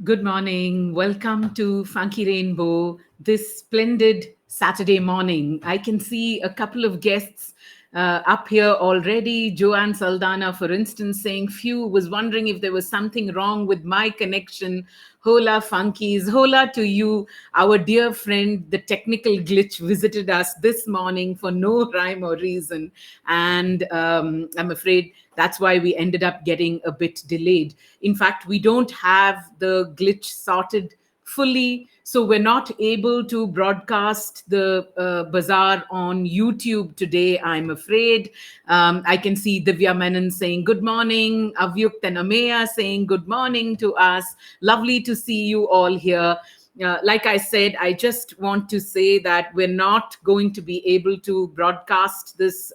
Good morning. Welcome to Funky Rainbow this splendid Saturday morning. I can see a couple of guests up here already. Joanne Saldana, for instance, saying, Phew, was wondering if there was something wrong with my connection. Hola, Funkies. Hola to you. Our dear friend, the technical glitch, visited us this morning for no rhyme or reason. And I'm afraid that's why we ended up getting a bit delayed. In fact, we don't have the glitch sorted fully, so we're not able to broadcast the bazaar on YouTube today, I'm afraid. I can see Divya Menon saying good morning, Avyukt and Ameya saying good morning to us. Lovely to see you all here. Like I said, I just want to say that we're not going to be able to broadcast this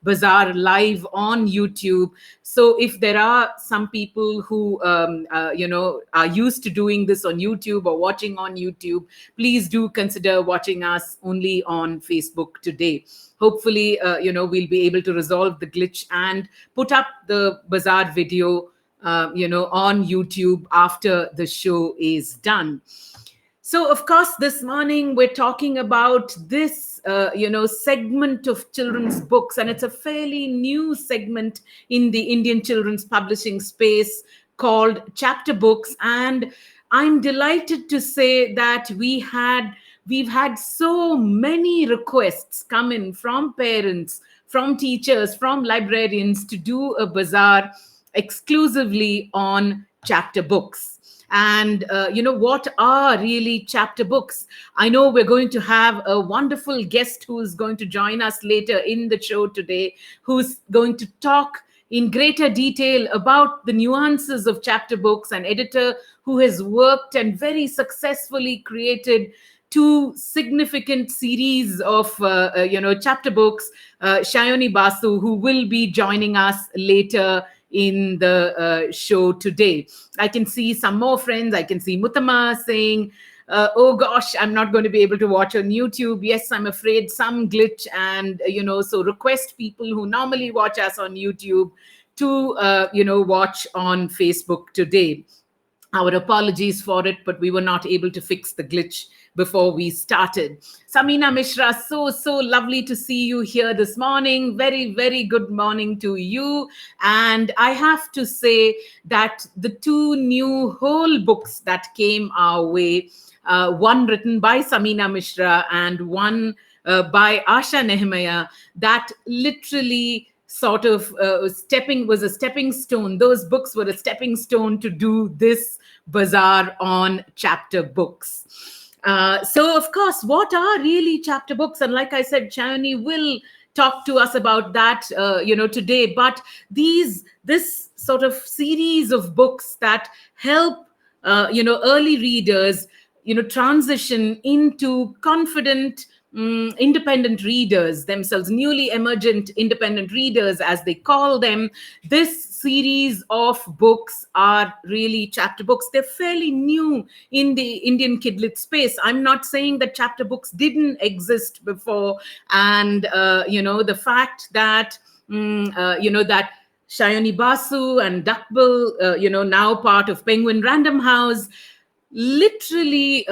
bazaar live on YouTube. So if there are some people who, are used to doing this on YouTube or watching on YouTube, please do consider watching us only on Facebook today. Hopefully, we'll be able to resolve the glitch and put up the bazaar video, on YouTube after the show is done. So, of course, this morning we're talking about this, segment of children's books, and it's a fairly new segment in the Indian children's publishing space called chapter books. And I'm delighted to say that we've had so many requests come in from parents, from teachers, from librarians to do a bazaar exclusively on chapter books. And what are really chapter books? I know we're going to have a wonderful guest who is going to join us later in the show today, who's going to talk in greater detail about the nuances of chapter books, an editor who has worked and very successfully created two significant series of chapter books. Shayoni Basu, who will be joining us later in the show today. I can see some more friends. I can see Mutama saying, oh gosh, I'm not going to be able to watch on YouTube. Yes, I'm afraid some glitch. And, so request people who normally watch us on YouTube to, watch on Facebook today. Our apologies for it, but we were not able to fix the glitch before we started. Samina Mishra, so lovely to see you here this morning. Very, very good morning to you. And I have to say that the two new whole books that came our way, one written by Samina Mishra and one by Asha Nehemiah, that literally sort of was a stepping stone. Those books were a stepping stone to do this bazaar on chapter books. So, of course, what are really chapter books? And like I said, Chayani will talk to us about that, today. But this sort of series of books that help, early readers, transition into confident, independent readers themselves, newly emergent independent readers, as they call them. This series of books are really chapter books. They're fairly new in the Indian kidlit space. I'm not saying that chapter books didn't exist before. And, the fact that, that Shayoni Basu and Duckbill, now part of Penguin Random House, literally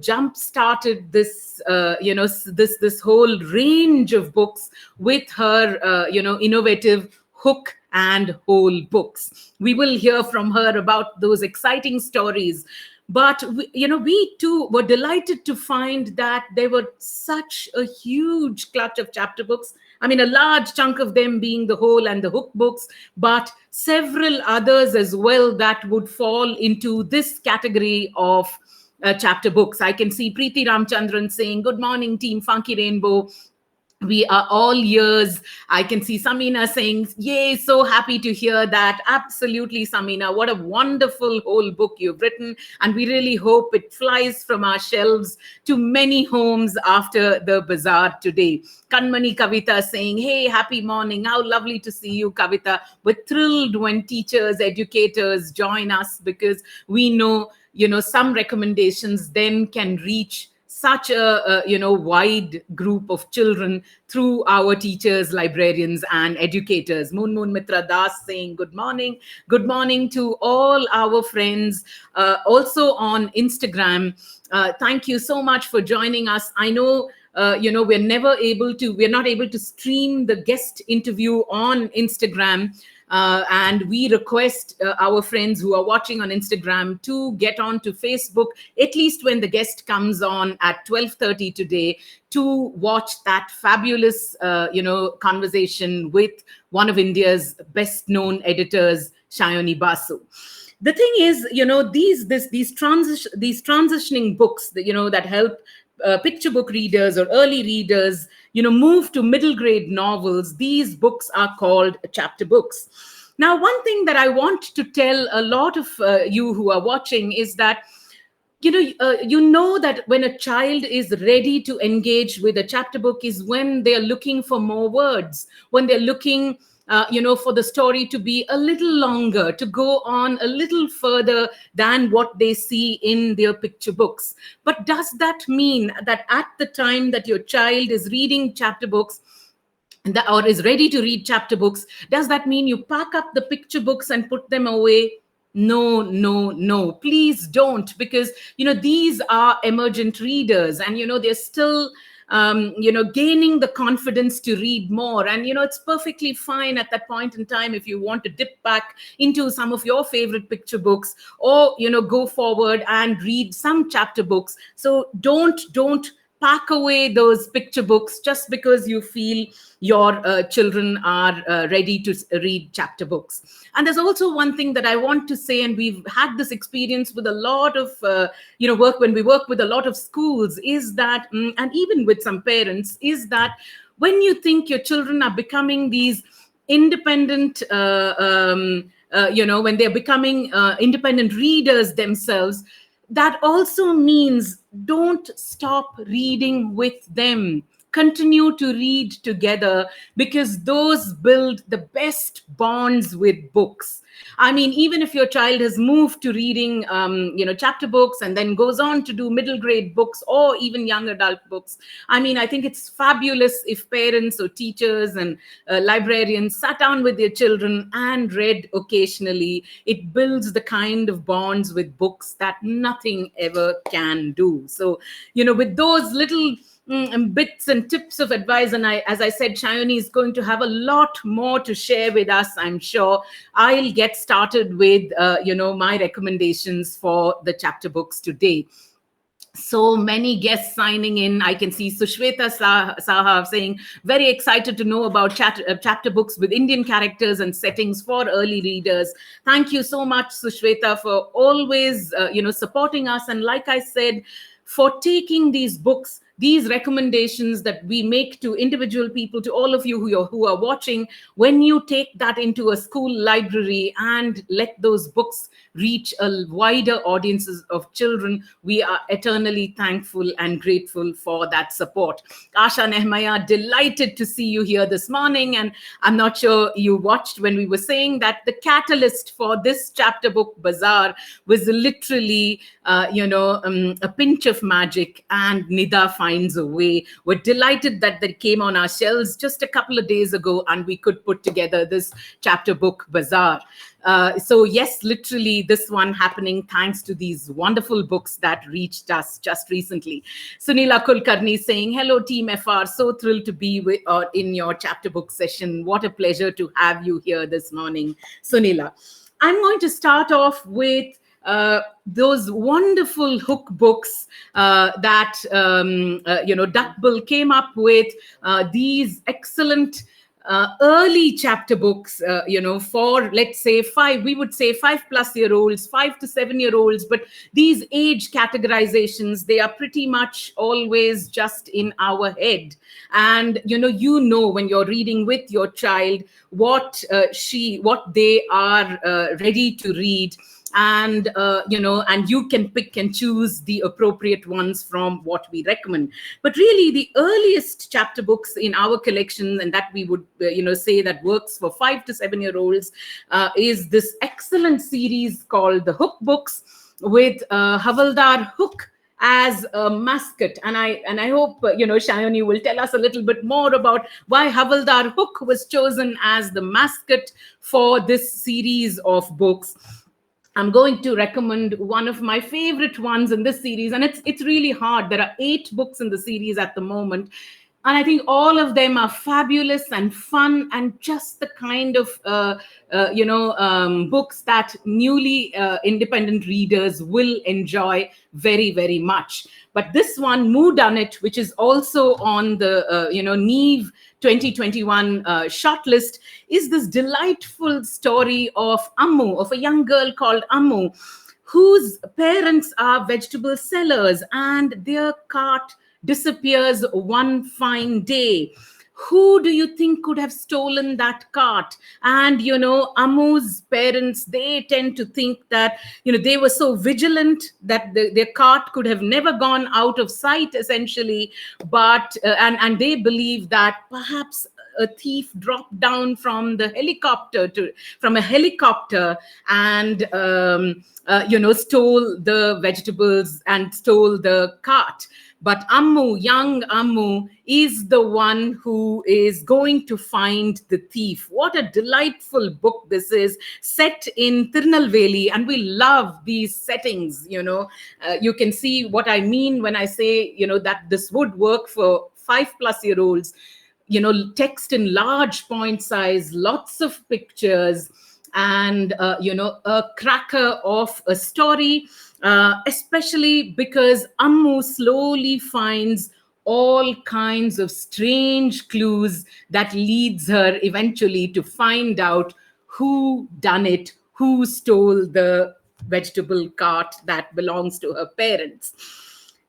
jump started this this whole range of books with her innovative hook and whole books. We will hear from her about those exciting stories. But we too were delighted to find that there were such a huge clutch of chapter books. I mean, a large chunk of them being the whole and the hook books, but several others as well that would fall into this category of chapter books. I can see Preeti Ramchandran saying, good morning, Team Funky Rainbow. We are all ears. I can see Samina saying, yay, so happy to hear that. Absolutely, Samina. What a wonderful whole book you've written. And we really hope it flies from our shelves to many homes after the bazaar today. Kanmani Kavita saying, hey, happy morning. How lovely to see you, Kavita. We're thrilled when teachers, educators join us, because we know, some recommendations then can reach such a wide group of children through our teachers, librarians, and educators. Moon Mitra Das saying good morning to all our friends, also on Instagram. Thank you so much for joining us. I know we're not able to stream the guest interview on Instagram, and we request our friends who are watching on Instagram to get on to Facebook, at least when the guest comes on at 12:30 today, to watch that fabulous conversation with one of India's best known editors, Shayoni Basu. The thing is, these transitioning books that help picture book readers or early readers move to middle grade novels. These books are called chapter books. Now, one thing that I want to tell a lot of you who are watching is that that when a child is ready to engage with a chapter book is when they're looking for more words, when they're looking for the story to be a little longer, to go on a little further than what they see in their picture books. But does that mean that at the time that your child is reading chapter books, or is ready to read chapter books, does that mean you pack up the picture books and put them away? No, no, no, please don't, because these are emergent readers, and they're still gaining the confidence to read more. And it's perfectly fine at that point in time if you want to dip back into some of your favorite picture books, or go forward and read some chapter books. So don't pack away those picture books just because you feel your children are ready to read chapter books. And there's also one thing that I want to say, and we've had this experience with a lot of work, when we work with a lot of schools, is that and even with some parents, is that when you think your children are becoming these independent when they're becoming independent readers themselves, that also means don't stop reading with them. Continue to read together, because those build the best bonds with books. I mean, even if your child has moved to reading, chapter books, and then goes on to do middle grade books or even young adult books, I mean, I think it's fabulous if parents or teachers and librarians sat down with their children and read occasionally. It builds the kind of bonds with books that nothing ever can do. So, with those little bits and tips of advice, and as I said, Shayoni is going to have a lot more to share with us, I'm sure. I'll get started with my recommendations for the chapter books today. So many guests signing in. I can see Sushweta Saha saying, very excited to know about chapter books with Indian characters and settings for early readers. Thank you so much, Sushweta, for always supporting us. And like I said, for taking these books, these recommendations that we make to individual people, to all of you who are watching, when you take that into a school library and let those books reach a wider audiences of children, we are eternally thankful and grateful for that support. Asha Nehmaya, delighted to see you here this morning. And I'm not sure you watched when we were saying that the catalyst for this chapter book, BUZZAAR, was literally, a pinch of magic, and Nida finds a way. We're delighted that they came on our shelves just a couple of days ago, and we could put together this chapter book, BUZZAAR. So yes, literally this one happening thanks to these wonderful books that reached us just recently. Sunila Kulkarni saying, hello team FR, so thrilled to be in your chapter book session. What a pleasure to have you here this morning, Sunila. I'm going to start off with those wonderful hook books that Duckbill came up with, these excellent early chapter books, for, let's say, 5+ year olds, 5 to 7-year-olds. But these age categorizations, they are pretty much always just in our head. And, when you're reading with your child, what they are ready to read. And and you can pick and choose the appropriate ones from what we recommend. But really, the earliest chapter books in our collection, and that we would say that works for 5 to 7-year-olds, is this excellent series called the Hook Books, with Havaldar Hook as a mascot. And I hope Shayoni will tell us a little bit more about why Havildar Hook was chosen as the mascot for this series of books. I'm going to recommend one of my favorite ones in this series, and it's really hard. There are 8 books in the series at the moment, and I think all of them are fabulous and fun, and just the kind of books that newly independent readers will enjoy very, very much. But this one, Moo Done It, which is also on the Neve 2021 shortlist, is this delightful story of Ammu, of a young girl called Ammu, whose parents are vegetable sellers, and their cart disappears one fine day. Who do you think could have stolen that cart? And Amu's parents, they tend to think that they were so vigilant that their cart could have never gone out of sight, essentially. But and they believe that perhaps a thief dropped down from a helicopter and stole the vegetables and stole the cart. But Ammu, young Ammu, is the one who is going to find the thief. What a delightful book this is, set in Tirunelveli, and we love these settings. You can see what I mean when I say, that this would work for 5+-year-olds. Text in large point size, lots of pictures, and a cracker of a story, especially because Ammu slowly finds all kinds of strange clues that leads her eventually to find out who done it, who stole the vegetable cart that belongs to her parents.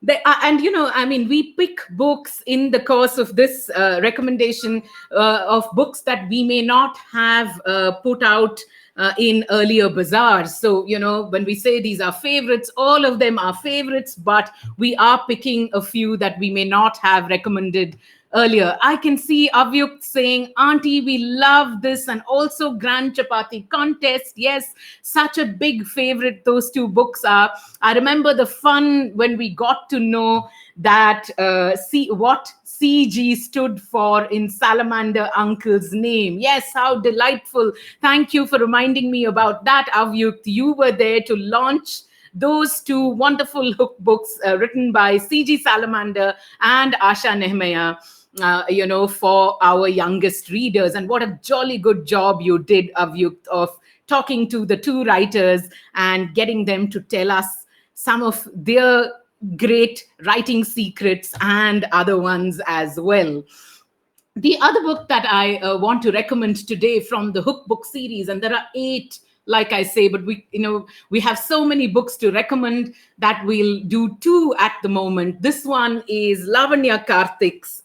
We pick books in the course of this recommendation of books that we may not have put out in earlier bazaars. So, when we say these are favorites, all of them are favorites, but we are picking a few that we may not have recommended earlier. I can see Avyukt saying, Auntie, we love this, and also Grand Chapati Contest. Yes, such a big favorite those 2 books are. I remember the fun when we got to know that what CG stood for in Salamander Uncle's name. Yes, how delightful. Thank you for reminding me about that, Avyukt. You were there to launch those 2 wonderful hook books written by CG Salamander and Asha Nehmaya, for our youngest readers. And what a jolly good job you did, Avyukt, of talking to the 2 writers and getting them to tell us some of their great writing secrets and other ones as well. The other book that I want to recommend today from the Hook book series, and there are 8, like I say, but we have so many books to recommend that we'll do 2 at the moment. This one is Lavanya Karthik's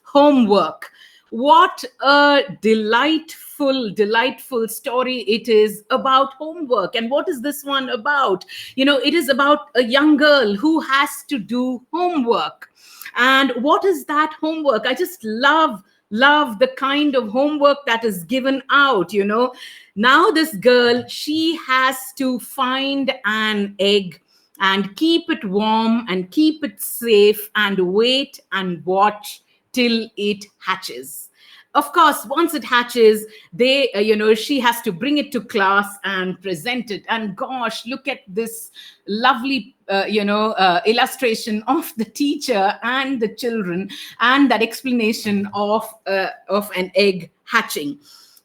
Homework. What a delightful story it is about homework. And what is this one about? It is about a young girl who has to do homework. And what is that homework? I just love the kind of homework that is given out. Now this girl, she has to find an egg and keep it warm and keep it safe and wait and watch till it hatches. Of course, once it hatches, she has to bring it to class and present it. And gosh, look at this lovely, illustration of the teacher and the children, and that explanation of an egg hatching.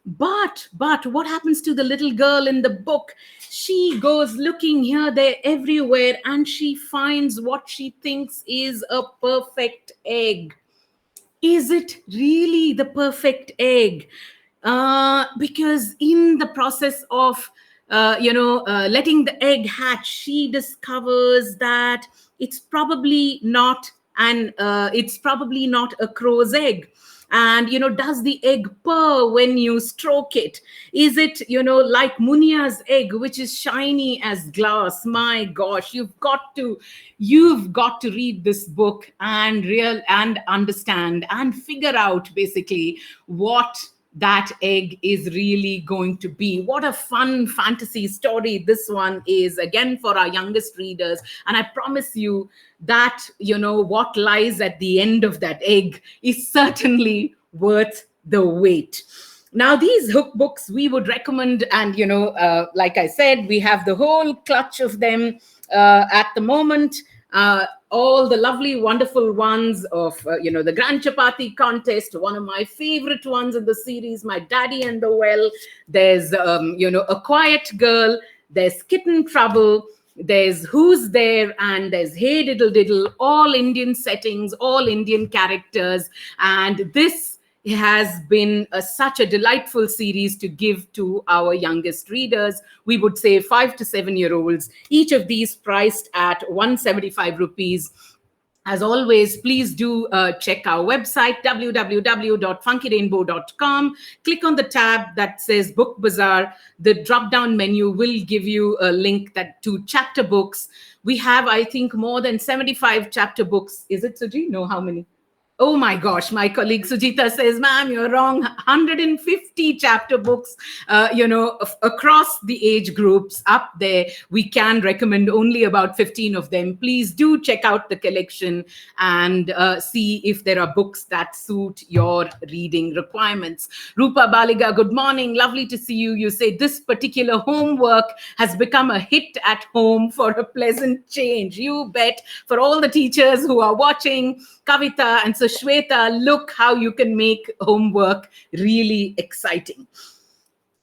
But what happens to the little girl in the book? She goes looking here, there, everywhere, and she finds what she thinks is a perfect egg. Is it really the perfect egg? Because in the process of letting the egg hatch, she discovers that it's probably not a crow's egg. And does the egg purr when you stroke it? Is it like Munia's egg, which is shiny as glass? My gosh, you've got to read this book and understand and figure out basically what that egg is really going to be. What a fun fantasy story this one is, again, for our youngest readers. And I promise you that, what lies at the end of that egg is certainly worth the wait. Now, these hook books we would recommend, and like I said, we have the whole clutch of them at the moment. All the lovely, wonderful ones of, the Grand Chapati Contest, one of my favorite ones in the series, My Daddy and the Well. There's, A Quiet Girl. There's Kitten Trouble. There's Who's There, and there's Hey Diddle Diddle, all Indian settings, all Indian characters. And this has been such a delightful series to give to our youngest readers. We would say 5 to 7-year-olds, each of these priced at 175 rupees. As always, please do check our website, www.funkyrainbow.com. Click on the tab that says Book Bazaar. The drop-down menu will give you a link to chapter books. We have, I think, more than 75 chapter books. Is it, Suji? No, how many? Oh my gosh, my colleague Sujita says, ma'am, you're wrong. 150 chapter books, across the age groups up there. We can recommend only about 15 of them. Please do check out the collection and see if there are books that suit your reading requirements. Rupa Baliga, good morning. Lovely to see you. You say this particular homework has become a hit at home for a pleasant change. You bet. For all the teachers who are watching, Kavita and Shweta, look how you can make homework really exciting.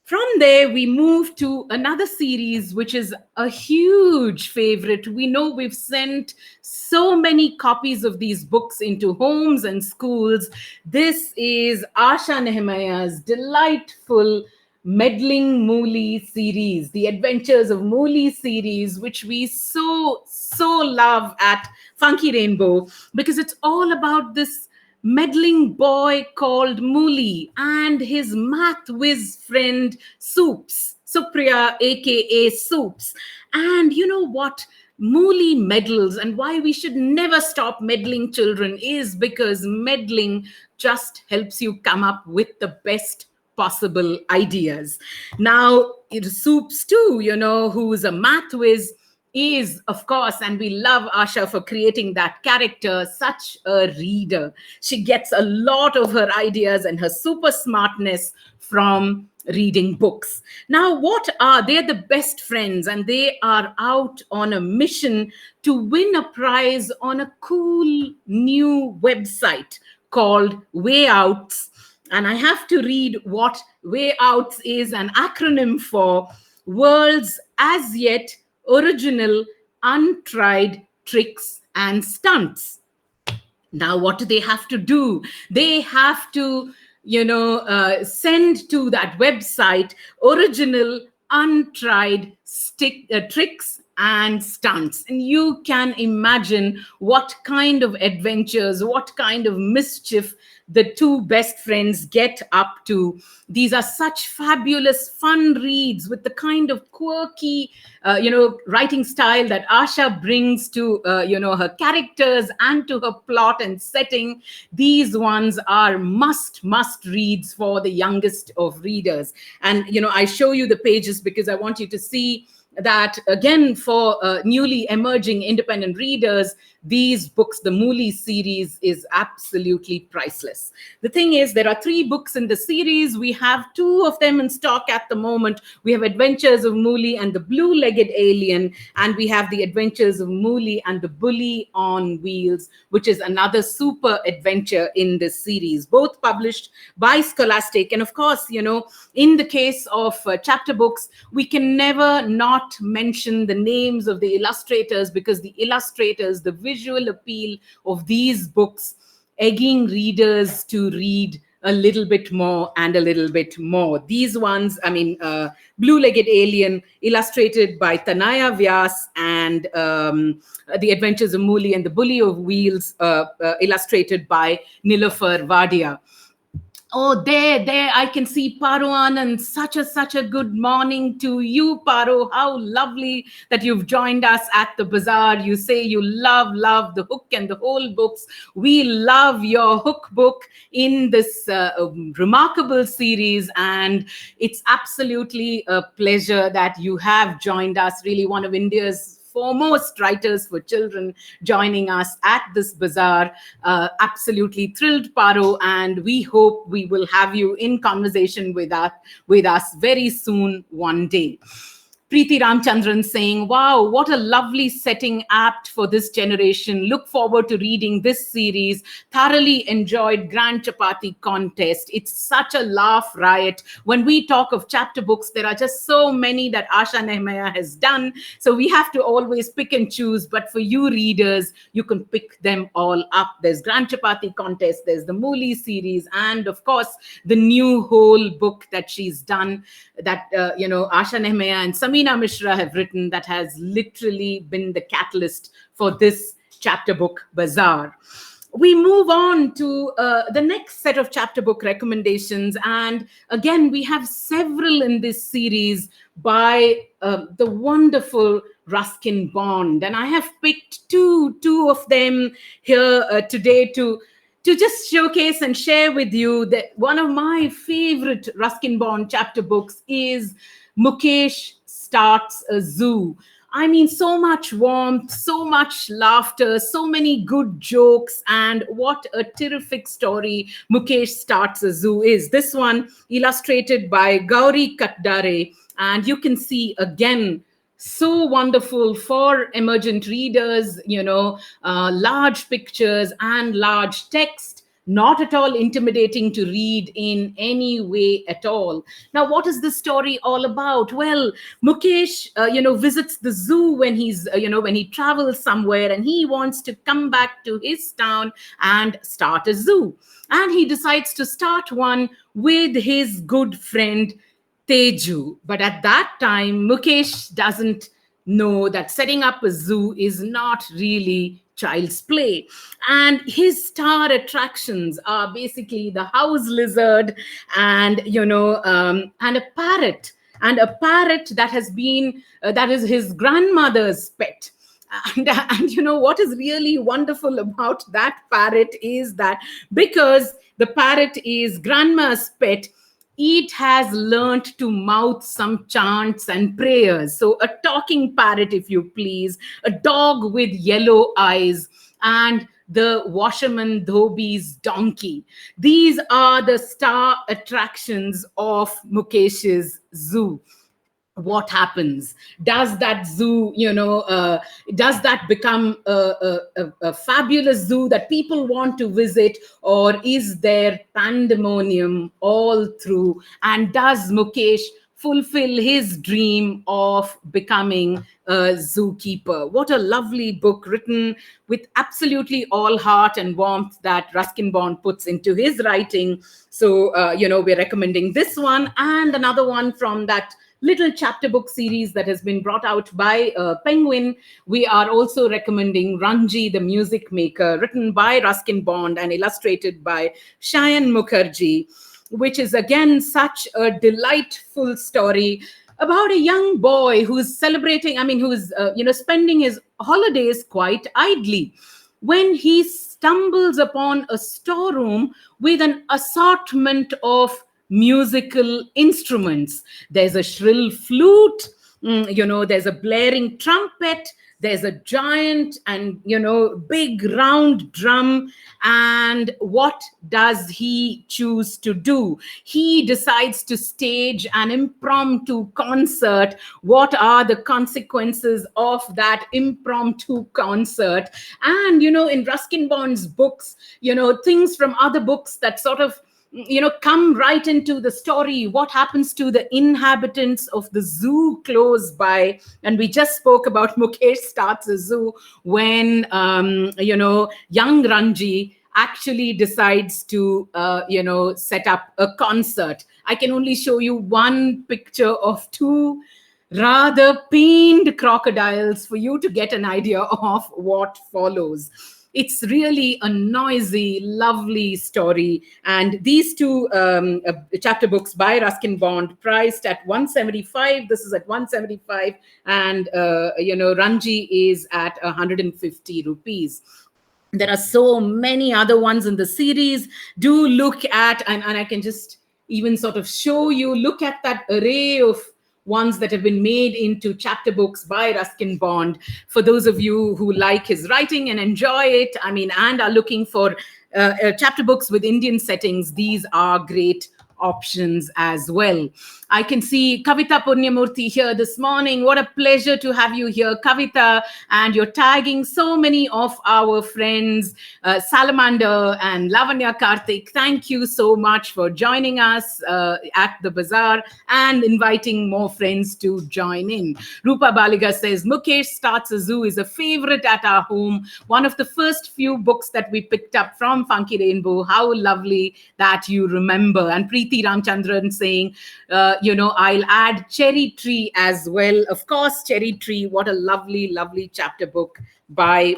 From there, we move to another series, which is a huge favorite. We know we've sent so many copies of these books into homes and schools. This is Asha Nehemiah's delightful Meddling Mooli series, the Adventures of Mooli series, which we so love at Funky Rainbow, because it's all about this meddling boy called Mooli and his math whiz friend Supriya, aka Soups. And you know what? Mooli meddles, and why we should never stop meddling, children, is because meddling just helps you come up with the best possible ideas. Now, Soups too, who's a math whiz, is, of course, and we love Asha for creating that character, such a reader. She gets a lot of her ideas and her super smartness from reading books. Now, they're the best friends, and they are out on a mission to win a prize on a cool new website called Way Outs. And I have to read what Way Outs is an acronym for: World's As Yet Original Untried Tricks and Stunts. Now, what do they have to do? They have to, send to that website original untried tricks and stunts. And you can imagine what kind of adventures, what kind of mischief the two best friends get up to. These are such fabulous, fun reads with the kind of quirky, writing style that Asha brings to, her characters and to her plot and setting. These ones are must reads for the youngest of readers. And, I show you the pages because I want you to see that, again, for newly emerging independent readers, these books, the Mooli series, is absolutely priceless. The thing is, there are 3 books in the series. We have 2 of them in stock at the moment. We have Adventures of Mooli and the Blue-Legged Alien, and we have the Adventures of Mooli and the Bully on Wheels, which is another super adventure in this series, both published by Scholastic. And of course, in the case of chapter books, we can never not mention the names of the illustrators, because the illustrators, the visual appeal of these books, egging readers to read a little bit more and a little bit more. These ones, Blue-Legged Alien, illustrated by Tanaya Vyas, and The Adventures of Mooli and the Bully of Wheels, illustrated by Nilofer Wadia. Oh, there, I can see Paruan, and such a good morning to you, Paro. How lovely that you've joined us at the bazaar. You say you love the hook and the whole books. We love your hook book in this remarkable series, and it's absolutely a pleasure that you have joined us. Really, one of India's foremost writers for children joining us at this bazaar. Absolutely thrilled, Paro, and we hope we will have you in conversation with us very soon one day. Preeti Ramchandran saying, wow, what a lovely setting apt for this generation. Look forward to reading this series. Thoroughly enjoyed Grand Chapati Contest. It's such a laugh riot. When we talk of chapter books, there are just so many that Asha Nehmaya has done. So we have to always pick and choose. But for you readers, you can pick them all up. There's Grand Chapati Contest, there's the Mooli series, and of course, the new whole book that she's done that, Asha Nehmaya and Samina Mishra have written, that has literally been the catalyst for this chapter book bazaar. We move on to the next set of chapter book recommendations. And again, we have several in this series by the wonderful Ruskin Bond. And I have picked two of them here today to just showcase and share with you that one of my favorite Ruskin Bond chapter books is Mukesh Starts a Zoo. I mean, so much warmth, so much laughter, so many good jokes, and what a terrific story Mukesh Starts a Zoo is. This one illustrated by Gauri Katdare, and you can see again, so wonderful for emergent readers, large pictures and large text, not at all intimidating to read in any way at all. Now, what is the story all about? Well, Mukesh, visits the zoo when when he travels somewhere, and he wants to come back to his town and start a zoo. And he decides to start one with his good friend Teju. But at that time, Mukesh doesn't know that setting up a zoo is not really child's play. And his star attractions are basically the house lizard and, and a parrot. And a parrot that has been, that is his grandmother's pet. And what is really wonderful about that parrot is that because the parrot is grandma's pet, it has learnt to mouth some chants and prayers. So, a talking parrot, if you please, a dog with yellow eyes, and the washerman Dhobi's donkey. These are the star attractions of Mukesh's zoo. What happens? Does that zoo, does that become a fabulous zoo that people want to visit, or is there pandemonium all through? And does Mukesh fulfill his dream of becoming a zookeeper? What a lovely book, written with absolutely all heart and warmth that Ruskin Bond puts into his writing. So, we're recommending this one and another one from that little chapter book series that has been brought out by Penguin. We are also recommending Ranji, the Music Maker, written by Ruskin Bond and illustrated by Shayan Mukherjee, which is again such a delightful story about a young boy who's celebrating, who's, spending his holidays quite idly, when he stumbles upon a storeroom with an assortment of musical instruments. There's a shrill flute, there's a blaring trumpet, there's a giant and, big round drum. And what does he choose to do? He decides to stage an impromptu concert. What are the consequences of that impromptu concert? And, in Ruskin Bond's books, things from other books that sort of come right into the story. What happens to the inhabitants of the zoo close by? And we just spoke about Mukesh Starts a Zoo, when young Ranji actually decides to set up a concert. I can only show you one picture of two rather pained crocodiles for you to get an idea of what follows. It's really a noisy, lovely story. And these two chapter books by Ruskin Bond, priced at 175. This is at 175, and Ranji is at 150 rupees. There are so many other ones in the series. Do look at, and I can just even sort of show you, look at that array of ones that have been made into chapter books by Ruskin Bond. For those of you who like his writing and enjoy it, I mean, and are looking for chapter books with Indian settings, these are great options as well. I can see Kavita Punyamurthy here this morning. What a pleasure to have you here, Kavita. And you're tagging so many of our friends, Salamander and Lavanya Karthik. Thank you so much for joining us at the Bazaar and inviting more friends to join in. Rupa Baliga says, Mukesh Starts a Zoo is a favorite at our home. One of the first few books that we picked up from Funky Rainbow. How lovely that you remember. And Preeti Ramchandran saying, I'll add Cherry Tree as well. Of course, Cherry Tree, what a lovely, lovely chapter book by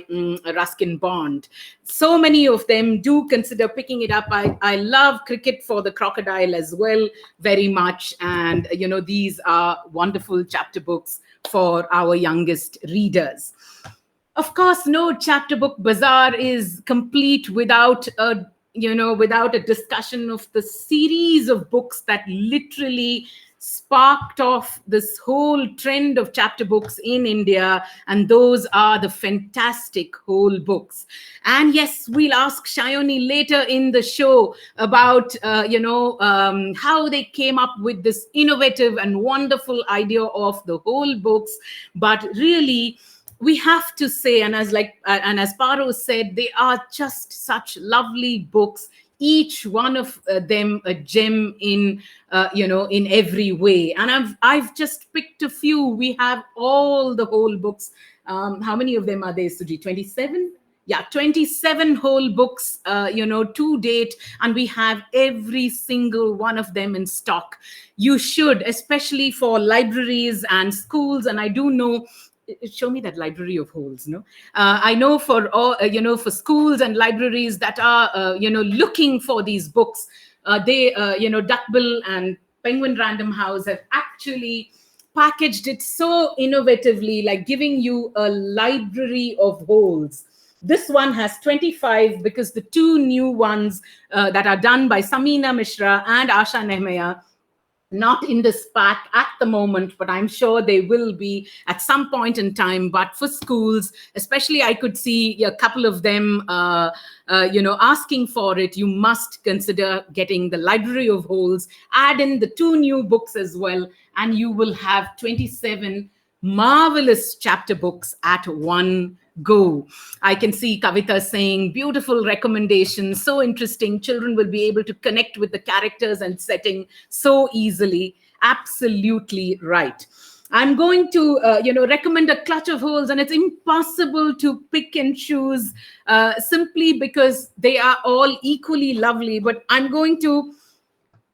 Ruskin Bond. So many of them, do consider picking it up. I love Cricket for the Crocodile as well very much. And, these are wonderful chapter books for our youngest readers. Of course, no chapter book bazaar is complete without a discussion of the series of books that literally sparked off this whole trend of chapter books in India, and those are the fantastic whole books. And yes, we'll ask Shayoni later in the show about how they came up with this innovative and wonderful idea of the whole books. But really, we have to say, and as Paro said, they are just such lovely books. Each one of them a gem in every way. And I've just picked a few. We have all the whole books. How many of them are there, Suji? 27? Yeah, 27 whole books, to date, and we have every single one of them in stock. You should, especially for libraries and schools, and I do know, show me that library of holes, no? I know for all, for schools and libraries that are, looking for these books, Duckbill and Penguin Random House have actually packaged it so innovatively, like giving you a library of holes. This one has 25 because the two new ones that are done by Samina Mishra and Asha Nehmaya, not in this pack at the moment, but I'm sure they will be at some point in time. But for schools, especially, I could see a couple of them, asking for it. You must consider getting the Library of Holes, add in the two new books as well, and you will have 27 marvelous chapter books at one go. I can see Kavita saying, beautiful recommendations, so interesting. Children will be able to connect with the characters and setting so easily. Absolutely right. I'm going to, recommend A Clutch of Holes, and it's impossible to pick and choose simply because they are all equally lovely. But I'm going to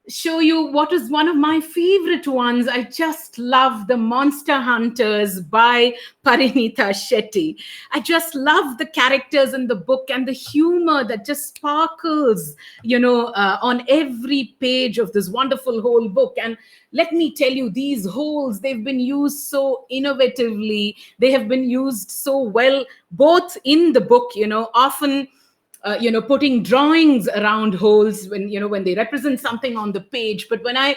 show you what is one of my favorite ones. I just love The Monster Hunters by Parinita Shetty. I just love the characters in the book and the humor that just sparkles, on every page of this wonderful whole book. And let me tell you, these holes, they've been used so innovatively. They have been used so well, both in the book, often putting drawings around holes when they represent something on the page. But when and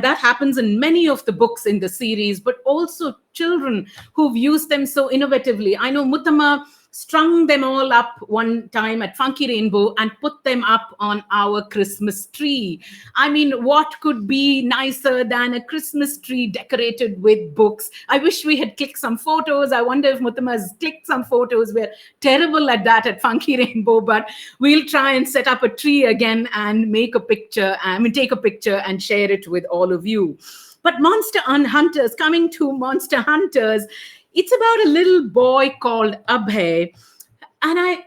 that happens in many of the books in the series, but also children who've used them so innovatively. I know Muttama strung them all up one time at Funky Rainbow and put them up on our Christmas tree. I mean, what could be nicer than a Christmas tree decorated with books? I wish we had clicked some photos. I wonder if Muttama has clicked some photos. We're terrible at that at Funky Rainbow, but we'll try and set up a tree again and take a picture and share it with all of you. But Monster Hunters, coming to Monster Hunters, it's about a little boy called Abhay. And I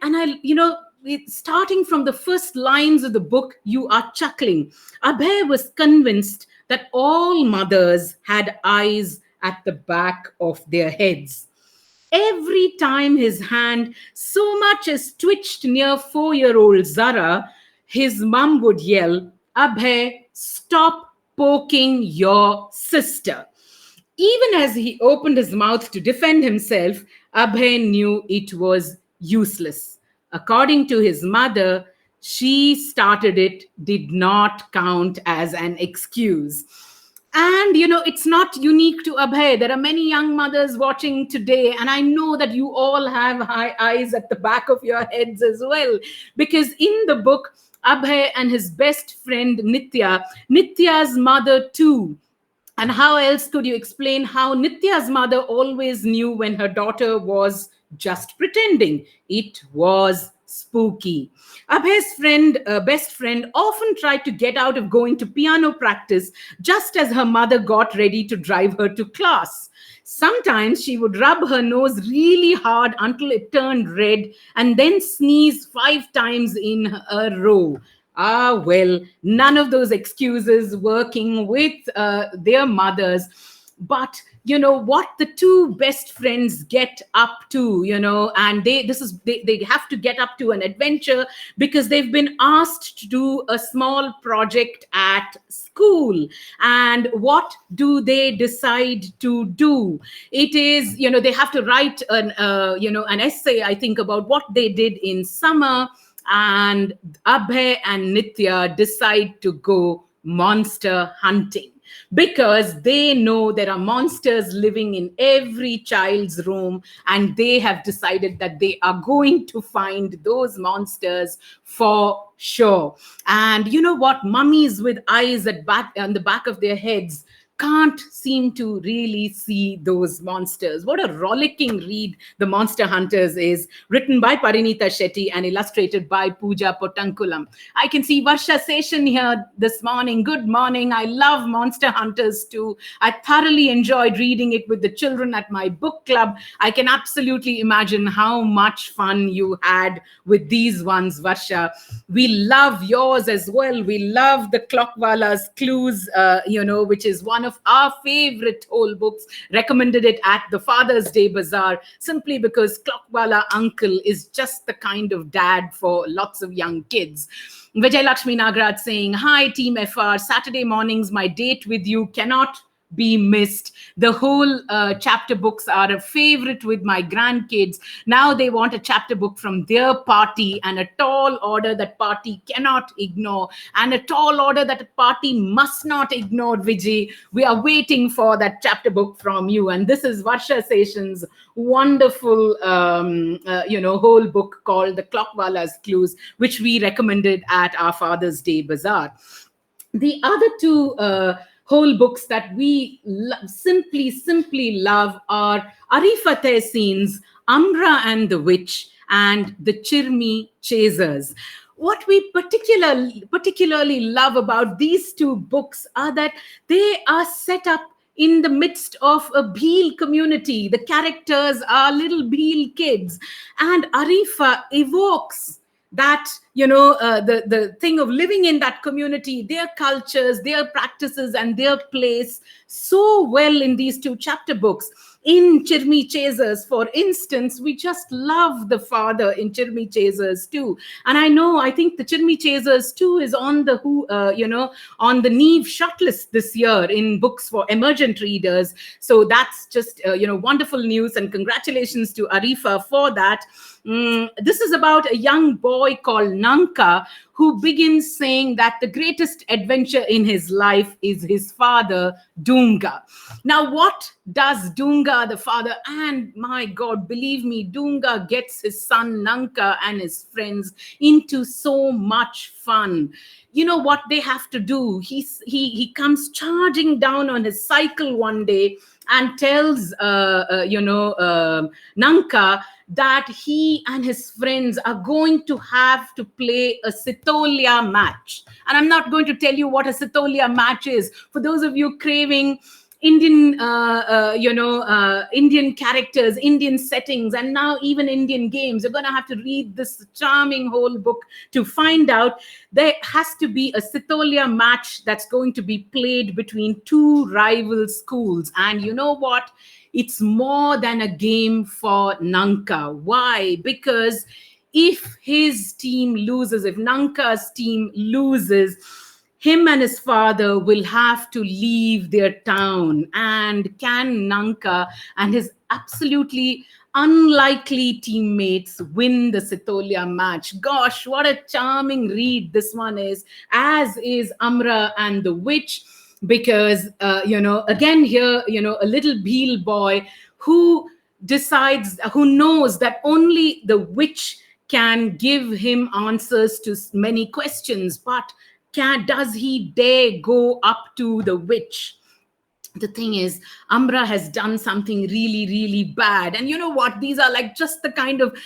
starting from the first lines of the book, you are chuckling. Abhay was convinced that all mothers had eyes at the back of their heads. Every time his hand so much as twitched near 4-year-old Zara, his mum would yell, Abhay, stop poking your sister. Even as he opened his mouth to defend himself, Abhay knew it was useless. According to his mother, she started it did not count as an excuse. And it's not unique to Abhay. There are many young mothers watching today, and I know that you all have high eyes at the back of your heads as well. Because in the book, Abhay and his best friend Nitya's mother too. And how else could you explain how Nitya's mother always knew when her daughter was just pretending? It was spooky. Abhay's best friend, often tried to get out of going to piano practice just as her mother got ready to drive her to class. Sometimes she would rub her nose really hard until it turned red and then sneeze 5 times in a row. Ah, well, none of those excuses working with their mothers. But what the two best friends get up to, and they have to get up to an adventure because they've been asked to do a small project at school. And what do they decide to do? It is, they have to write an essay, I think, about what they did in summer. And Abhay and Nitya decide to go monster hunting because they know there are monsters living in every child's room, and they have decided that they are going to find those monsters for sure. And you know what? Mummies with eyes on the back of their heads can't seem to really see those monsters. What a rollicking read The Monster Hunters is, written by Parinita Shetty and illustrated by Pooja Potankulam. I can see Varsha Session here this morning. Good morning. I love Monster Hunters too. I thoroughly enjoyed reading it with the children at my book club. I can absolutely imagine how much fun you had with these ones, Varsha. We love yours as well. We love the Clockwala's Clues, which is one of our favorite whole books. Recommended it at the Father's Day Bazaar simply because Clockwala uncle is just the kind of dad for lots of young kids. Vijay Lakshmi Nagraj saying, hi, Team FR. Saturday mornings, my date with you cannot be missed. The whole chapter books are a favorite with my grandkids. Now they want a chapter book from their party, and a tall order that party cannot ignore, and a tall order that a party must not ignore. Vijay, we are waiting for that chapter book from you. And this is Varsha Session's wonderful whole book called The Clockwala's Clues, which we recommended at our Father's Day Bazaar. The other two whole books that we simply love are Arifa Tehsin's Amra and the Witch and The Chirmi Chasers. What we particularly love about these two books are that they are set up in the midst of a Bhil community. The characters are little Bhil kids, and Arifa evokes that the thing of living in that community, their cultures, their practices, and their place so well in these two chapter books. In Chirmi Chasers, for instance, we just love the father in Chirmi Chasers too. And I think the Chirmi Chasers too is on the on the Neve shortlist this year in books for emergent readers. So that's just wonderful news, and congratulations to Arifa for that. This is about a young boy called Nanka who begins saying that the greatest adventure in his life is his father, Dunga. Now, what does Dunga, the father, and my God, believe me, Dunga gets his son Nanka and his friends into so much fun. You know what they have to do? He comes charging down on his cycle one day and tells Nanka that he and his friends are going to have to play a Sitolia match. And I'm not going to tell you what a Sitolia match is. For those of you craving Indian, Indian characters, Indian settings, and now even Indian games, you're going to have to read this charming whole book to find out. There has to be a Sitolia match that's going to be played between two rival schools. And you know what? it's more than a game for Nanka. Why? Because if his team loses, if Nanka's team loses, him and his father will have to leave their town. And can Nanka and his absolutely unlikely teammates win the Sitolia match? Gosh, what a charming read this one is, as is Amra and the Witch. Because, again, here, a little Bheel boy who decides, who knows that only the witch can give him answers to many questions, but does he dare go up to the witch? The thing is, Amra has done something really, really bad. And you know what? These are like just the kind of,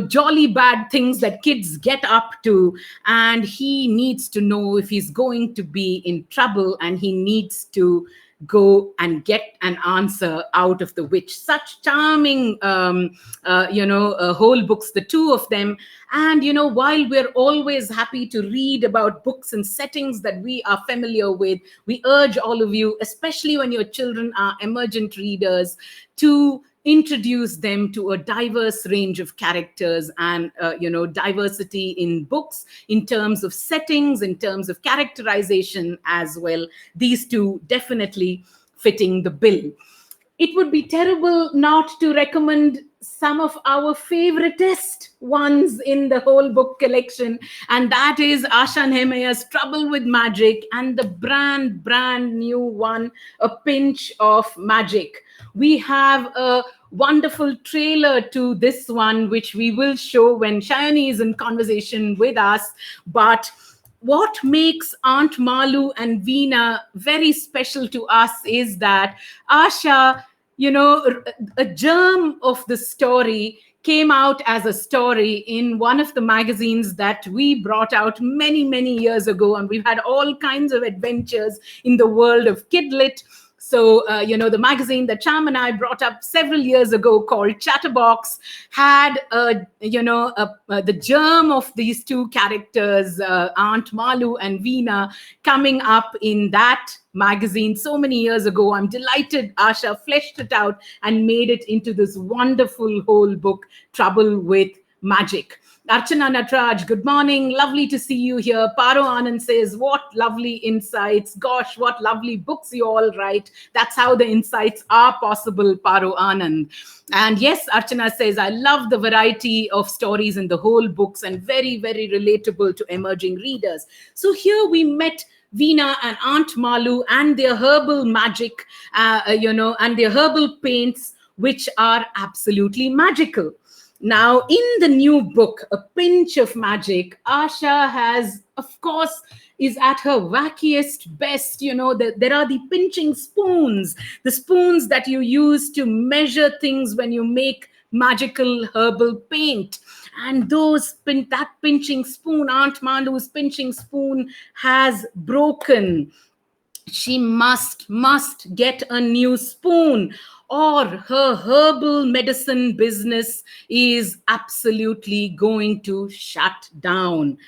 jolly bad things that kids get up to. And he needs to know if he's going to be in trouble, and he needs to go and get an answer out of the witch. Such charming, whole books, the two of them. And, while we're always happy to read about books and settings that we are familiar with, we urge all of you, especially when your children are emergent readers, to introduce them to a diverse range of characters and, diversity in books, in terms of settings, in terms of characterization as well. These two definitely fitting the bill. It would be terrible not to recommend some of our favoriteest ones in the whole book collection, and that is Asha Nehemiah's Trouble with Magic, and the brand new one, A Pinch of Magic. We have a wonderful trailer to this one, which we will show when Shayani is in conversation with us. But what makes Aunt Malu and Veena very special to us is that Asha, a germ of the story came out as a story in one of the magazines that we brought out many, many years ago. And we've had all kinds of adventures in the world of Kidlit. So, the magazine that Cham and I brought up several years ago, called Chatterbox, had, the germ of these two characters, Aunt Malu and Veena, coming up in that magazine so many years ago. I'm delighted Asha fleshed it out and made it into this wonderful whole book, Trouble with Magic. Archana Natraj, good morning. Lovely to see you here. Paro Anand says, what lovely insights. Gosh, what lovely books you all write. That's how the insights are possible, Paro Anand. And yes, Archana says, I love the variety of stories in the whole books and very, very relatable to emerging readers. So here we met Veena and Aunt Malu and their herbal magic, and their herbal paints, which are absolutely magical. Now, in the new book, A Pinch of Magic, Asha has, of course, is at her wackiest best. There are the pinching spoons, the spoons that you use to measure things when you make magical herbal paint. And that pinching spoon, Aunt Malu's pinching spoon, has broken. She must get a new spoon, or her herbal medicine business is absolutely going to shut down.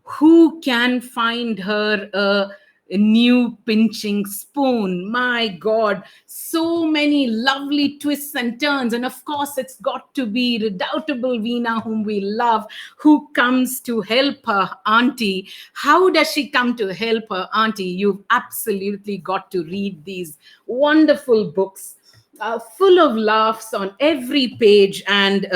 Who can find her a new pinching spoon? My God, so many lovely twists and turns. And of course, it's got to be redoubtable Veena, whom we love, who comes to help her auntie. How does she come to help her auntie? You've absolutely got to read these wonderful books. Full of laughs on every page. And,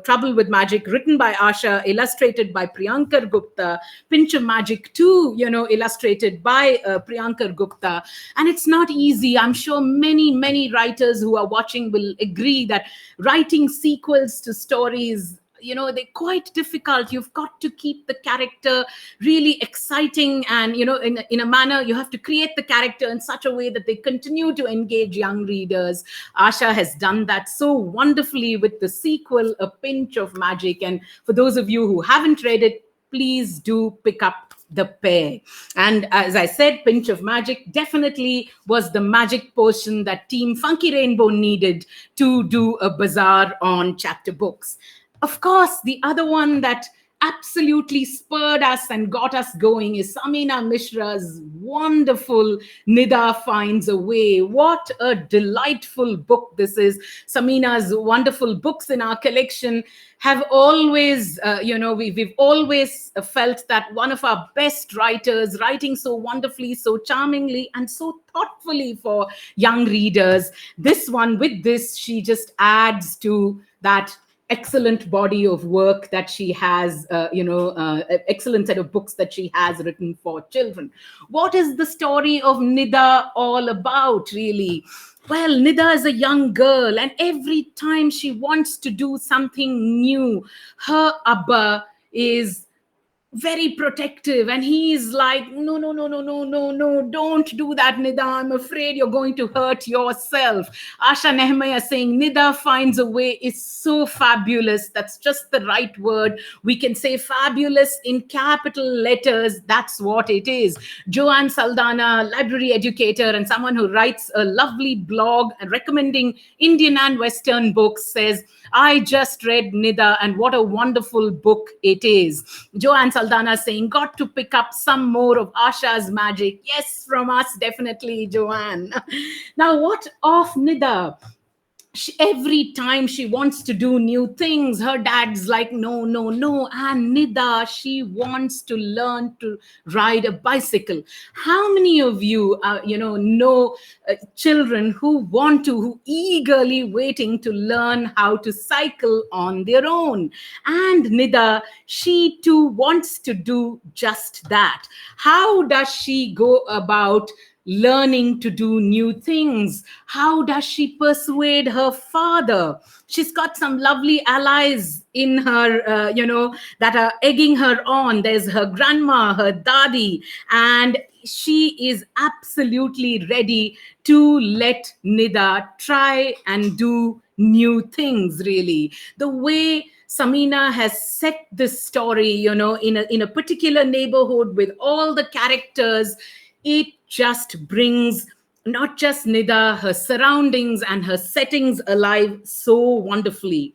Trouble with Magic, written by Asha, illustrated by Priyankar Gupta. Pinch of Magic too, illustrated by Priyankar Gupta. And it's not easy. I'm sure many, many writers who are watching will agree that writing sequels to stories, they're quite difficult. You've got to keep the character really exciting, and in a manner, you have to create the character in such a way that they continue to engage young readers. Asha has done that so wonderfully with the sequel, A Pinch of Magic. And for those of you who haven't read it, please do pick up the pair. And as I said, Pinch of Magic definitely was the magic potion that Team Funky Rainbow needed to do a bazaar on chapter books. Of course, the other one that absolutely spurred us and got us going is Samina Mishra's wonderful Nida Finds a Way. What a delightful book this is. Samina's wonderful books in our collection have always, we've always felt that one of our best writers, writing so wonderfully, so charmingly, and so thoughtfully for young readers. This one, with this, she just adds to that excellent body of work that she has, excellent set of books that she has written for children. What is the story of Nida all about, really? Well, Nida is a young girl, and every time she wants to do something new, her Abba is very protective, and he's like, no, no, no, no, no, no, no, don't do that, Nida, I'm afraid you're going to hurt yourself. Asha Nehemiah saying Nida Finds a Way is so fabulous. That's just the right word. We can say fabulous in capital letters. That's what it is. Joanne Saldana, library educator and someone who writes a lovely blog and recommending Indian and Western books, says, I just read Nida and what a wonderful book it is. Joanne Saldana saying, got to pick up some more of Asha's magic. Yes, from us, definitely, Joanne. Now, what of Nida? Every time she wants to do new things, her dad's like, no, no, no. And Nida, she wants to learn to ride a bicycle. How many of you, know children who eagerly waiting to learn how to cycle on their own? And Nida, she too wants to do just that. How does she go about learning to do new things? How does she persuade her father? She's got some lovely allies in her, that are egging her on. There's her grandma, her dadi, and she is absolutely ready to let Nida try and do new things, really. The way Samina has set this story, in a particular neighborhood with all the characters, it just brings not just Nida, her surroundings and her settings alive so wonderfully.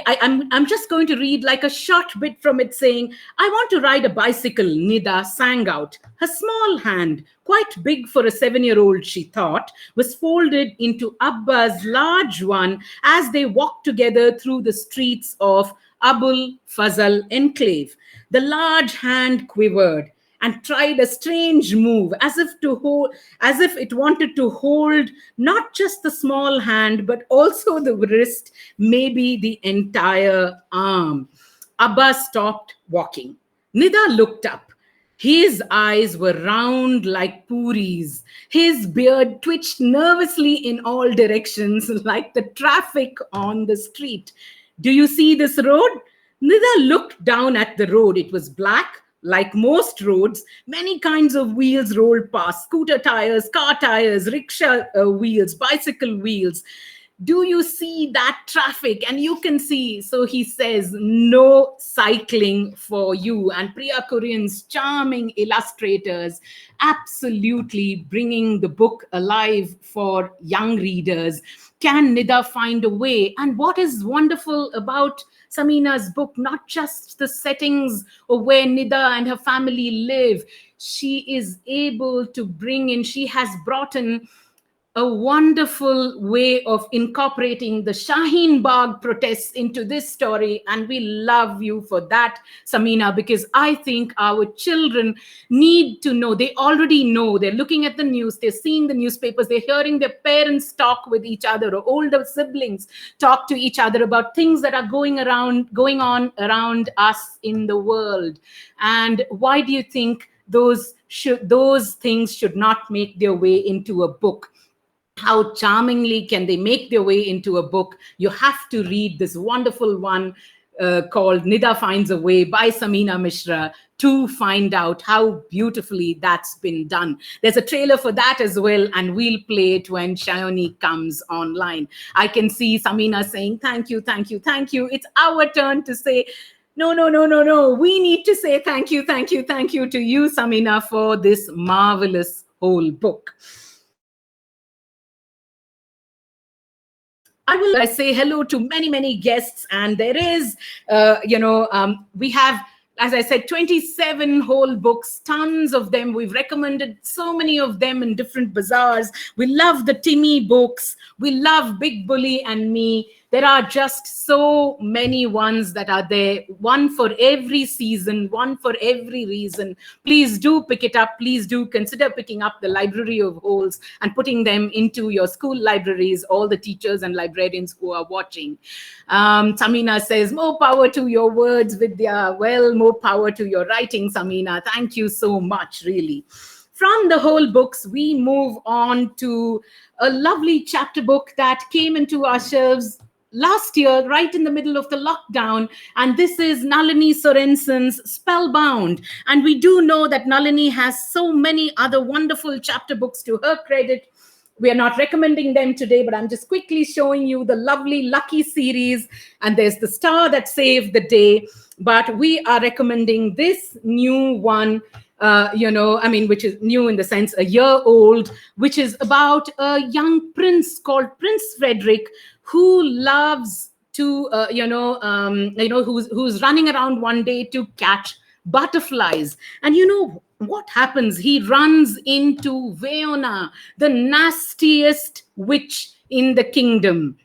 I'm just going to read like a short bit from it saying, I want to ride a bicycle, Nida sang out. Her small hand, quite big for a 7-year-old, she thought, was folded into Abba's large one as they walked together through the streets of Abul Fazal enclave. The large hand quivered and tried a strange move, as if it wanted to hold not just the small hand but also the wrist, maybe the entire arm. Abba stopped walking. Nida looked up. His eyes were round like puris. His beard twitched nervously in all directions like the traffic on the street. Do you see this road? Nida looked down at the road. It was black. Like most roads, many kinds of wheels rolled past: scooter tires, car tires, rickshaw wheels, bicycle wheels. Do you see that traffic? And you can see, so he says, no cycling for you. And Priya Kurian's charming illustrators absolutely bringing the book alive for young readers. Can Nida find a way? And what is wonderful about Samina's book, not just the settings of where Nida and her family live, she is able to bring in, she has brought in a wonderful way of incorporating the Shaheen Bagh protests into this story. And we love you for that, Samina, because I think our children need to know. They already know. They're looking at the news. They're seeing the newspapers. They're hearing their parents talk with each other, or older siblings talk to each other about things that are going on around us in the world. And why do you think those things should not make their way into a book? How charmingly can they make their way into a book? You have to read this wonderful one called Nida Finds a Way by Samina Mishra to find out how beautifully that's been done. There's a trailer for that as well, and we'll play it when Shayoni comes online. I can see Samina saying, thank you, thank you, thank you. It's our turn to say, no, no, no, no, no. We need to say thank you, thank you, thank you to you, Samina, for this marvelous whole book. I will say hello to many, many guests. And there is, we have as I said, 27 whole books, tons of them. We've recommended so many of them in different bazaars. We love the Timmy books. We love Big Bully and Me. There are just so many ones that are there, one for every season, one for every reason. Please do pick it up. Please do consider picking up the Library of Holes and putting them into your school libraries, all the teachers and librarians who are watching. Samina says, more power to your words, Vidya. Well, more power to your writing, Samina. Thank you so much, really. From the whole books, we move on to a lovely chapter book that came into our shelves last year, right in the middle of the lockdown. And this is Nalini Sorensen's Spellbound. And we do know that Nalini has so many other wonderful chapter books to her credit. We are not recommending them today, but I'm just quickly showing you the lovely Lucky series. And there's The Star That Saved the Day. But we are recommending this new one, which is new in the sense a year old, which is about a young prince called Prince Frederick, who loves to, who's running around one day to catch butterflies. And what happens? He runs into Veona, the nastiest witch in the kingdom.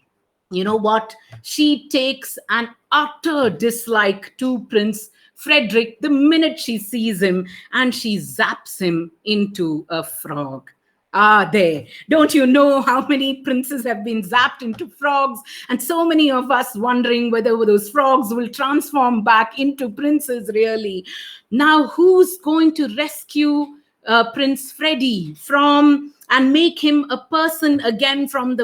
You know what? She takes an utter dislike to Prince Frederick the minute she sees him, and she zaps him into a frog. There. Don't you know how many princes have been zapped into frogs? And so many of us wondering whether those frogs will transform back into princes, really. Now, who's going to rescue Prince Freddie from and make him a person again from